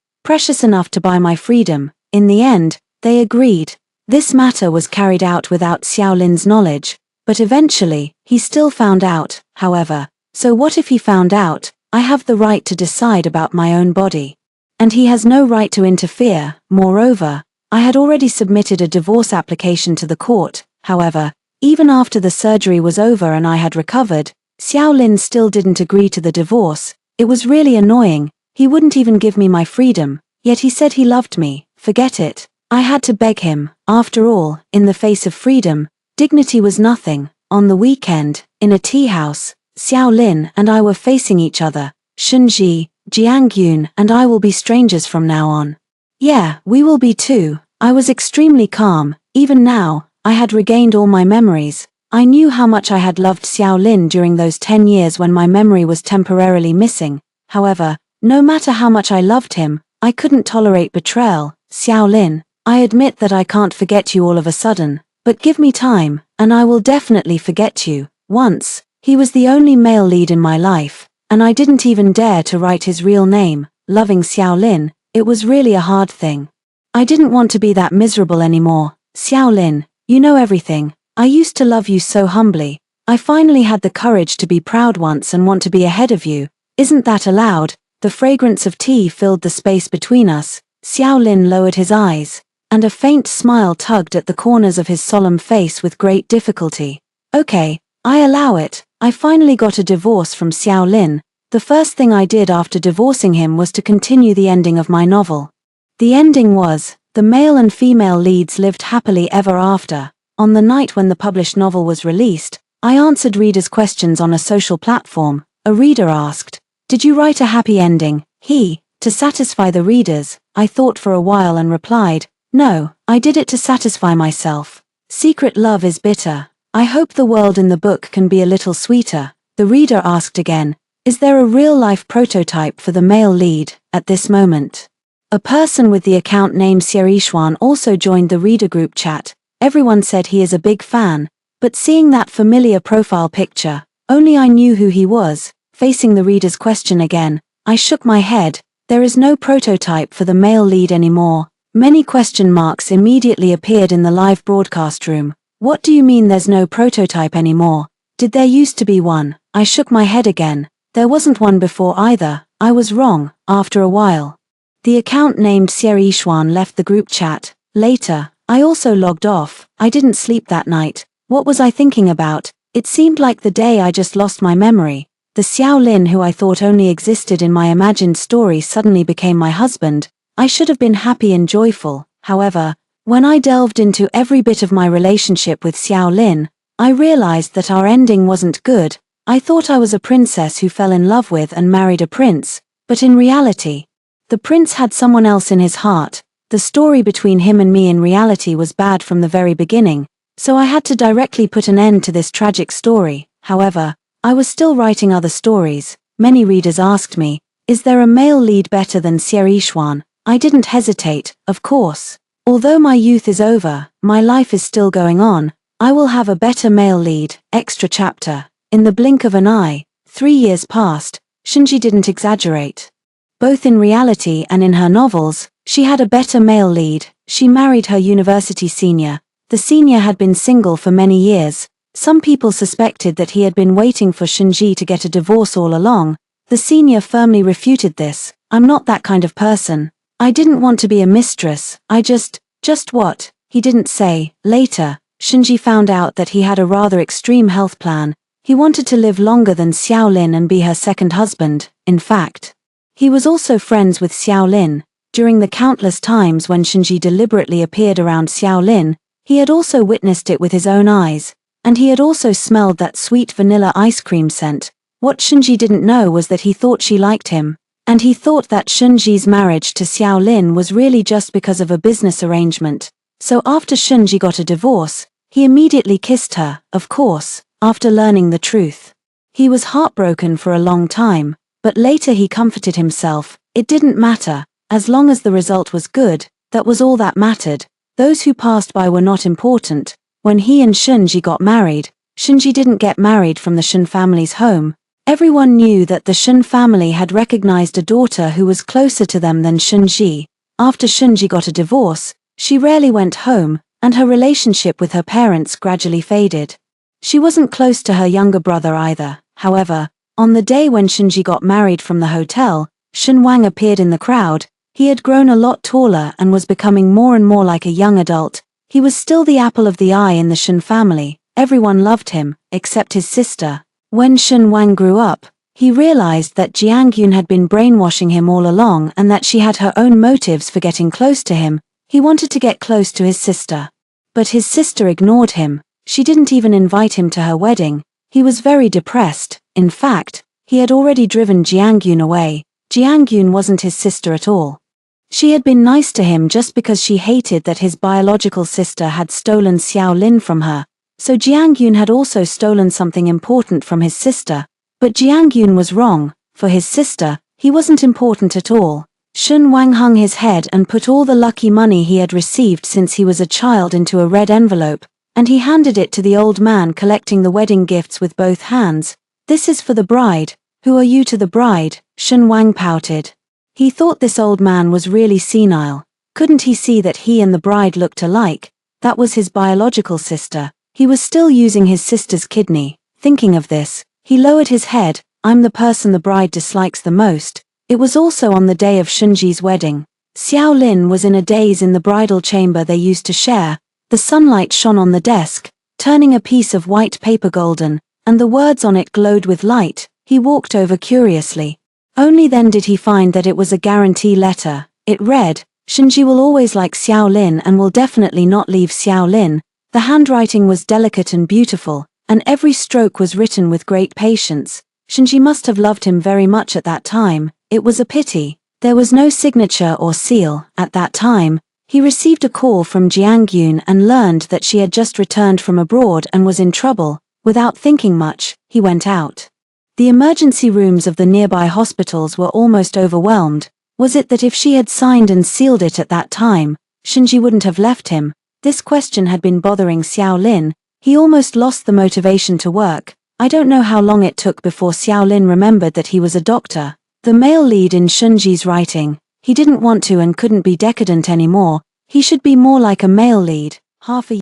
enough to buy my freedom. In the end, they agreed. This matter was carried out without Xiao Lin's knowledge, but eventually, he still found out, however. So what if he found out? I have the right to decide about my own body. And he has no right to interfere. Moreover, I had already submitted a divorce application to the court. However, even after the surgery was over and I had recovered, Xiao Lin still didn't agree to the divorce. It was really annoying. He wouldn't even give me my freedom, yet he said he loved me. Forget it. I had to beg him. After all, in the face of freedom, dignity was nothing. On the weekend, in a tea house, Xiao Lin and I were facing each other. Shenji, Jiang Yun and I will be strangers from now on. Yeah, we will be too. I was extremely calm. Even now, I had regained all my memories. I knew how much I had loved Xiao Lin during those 10 years when my memory was temporarily missing. However, no matter how much I loved him, I couldn't tolerate betrayal. Xiao Lin, I admit that I can't forget you all of a sudden, but give me time, and I will definitely forget you. Once, he was the only male lead in my life, and I didn't even dare to write his real name. Loving Xiao Lin, it was really a hard thing. I didn't want to be that miserable anymore. Xiao Lin, you know everything. I used to love you so humbly. I finally had the courage to be proud once and want to be ahead of you. Isn't that allowed? The fragrance of tea filled the space between us. Xiao Lin lowered his eyes, and a faint smile tugged at the corners of his solemn face with great difficulty. Okay, I allow it. I finally got a divorce from Xiao Lin. The first thing I did after divorcing him was to continue the ending of my novel. The ending was, the male and female leads lived happily ever after. On the night when the published novel was released, I answered readers' questions on a social platform. A reader asked, "Did you write a happy ending?" To satisfy the readers, I thought for a while and replied, "No, I did it to satisfy myself. Secret love is bitter. I hope the world in the book can be a little sweeter." The reader asked again, "Is there a real-life prototype for the male lead at this moment?" A person with the account name Xierixuan also joined the reader group chat. Everyone said he is a big fan, but seeing that familiar profile picture, only I knew who he was. Facing the reader's question again, I shook my head. There is no prototype for the male lead anymore. Many question marks immediately appeared in the live broadcast room. What do you mean there's no prototype anymore? Did there used to be one? I shook my head again. There wasn't one before either. I was wrong, after a while. The account named Xierixuan left the group chat. Later, I also logged off. I didn't sleep that night. What was I thinking about? It seemed like the day I just lost my memory. The Xiao Lin who I thought only existed in my imagined story suddenly became my husband. I should have been happy and joyful. However, when I delved into every bit of my relationship with Xiao Lin, I realized that our ending wasn't good. I thought I was a princess who fell in love with and married a prince, but in reality, the prince had someone else in his heart. The story between him and me in reality was bad from the very beginning, so I had to directly put an end to this tragic story. However, I was still writing other stories. Many readers asked me, "Is there a male lead better than Xierixuan?" I didn't hesitate, of course. Although my youth is over, my life is still going on. I will have a better male lead. Extra chapter. In the blink of an eye, 3 years passed. Shinji didn't exaggerate. Both in reality and in her novels, she had a better male lead. She married her university senior. The senior had been single for many years. Some people suspected that he had been waiting for Shinji to get a divorce all along. The senior firmly refuted this. "I'm not that kind of person. I didn't want to be a mistress. Just what?" He didn't say. Later, Shinji found out that he had a rather extreme health plan. He wanted to live longer than Xiao Lin and be her second husband. In fact, he was also friends with Xiao Lin. During the countless times when Shinji deliberately appeared around Xiao Lin, he had also witnessed it with his own eyes. And he had also smelled that sweet vanilla ice cream scent. What Shinji didn't know was that he thought she liked him. And he thought that Shinji's marriage to Xiao Lin was really just because of a business arrangement. So after Shinji got a divorce, he immediately kissed her, of course, after learning the truth. He was heartbroken for a long time, but later he comforted himself. It didn't matter, as long as the result was good, that was all that mattered. Those who passed by were not important. When he and Shinji got married, Shinji didn't get married from the Shin family's home. Everyone knew that the Shin family had recognized a daughter who was closer to them than Shinji. After Shinji got a divorce, she rarely went home, and her relationship with her parents gradually faded. She wasn't close to her younger brother either. However, on the day when Shinji got married from the hotel, Shin Wang appeared in the crowd. He had grown a lot taller and was becoming more and more like a young adult. He was still the apple of the eye in the Shin family. Everyone loved him, except his sister. When Shin Wang grew up, he realized that Jiang Yun had been brainwashing him all along and that she had her own motives for getting close to him. He wanted to get close to his sister. But his sister ignored him. She didn't even invite him to her wedding. He was very depressed. In fact, he had already driven Jiang Yun away. Jiang Yun wasn't his sister at all. She had been nice to him just because she hated that his biological sister had stolen Xiao Lin from her. So Jiang Yun had also stolen something important from his sister. But Jiang Yun was wrong. For his sister, he wasn't important at all. Shin Wang hung his head and put all the lucky money he had received since he was a child into a red envelope, and he handed it to the old man collecting the wedding gifts with both hands. "This is for the bride." "Who are you to the bride?" Shin Wang pouted. He thought this old man was really senile. Couldn't he see that he and the bride looked alike? That was his biological sister. He was still using his sister's kidney. Thinking of this, he lowered his head. "I'm the person the bride dislikes the most." It was also on the day of Shunji's wedding. Xiao Lin was in a daze in the bridal chamber they used to share. The sunlight shone on the desk, turning a piece of white paper golden, and the words on it glowed with light. He walked over curiously. Only then did he find that it was a guarantee letter. It read, "Shunji will always like Xiao Lin and will definitely not leave Xiao Lin." The handwriting was delicate and beautiful, and every stroke was written with great patience. Shunji must have loved him very much at that time. It was a pity. There was no signature or seal. At that time, he received a call from Jiang Yun and learned that she had just returned from abroad and was in trouble. Without thinking much, he went out. The emergency rooms of the nearby hospitals were almost overwhelmed. Was it that if she had signed and sealed it at that time, Shunji wouldn't have left him? This question had been bothering Xiao Lin. He almost lost the motivation to work. I don't know how long it took before Xiao Lin remembered that he was a doctor. The male lead in Shunji's writing. He didn't want to and couldn't be decadent anymore. He should be more like a male lead. Half a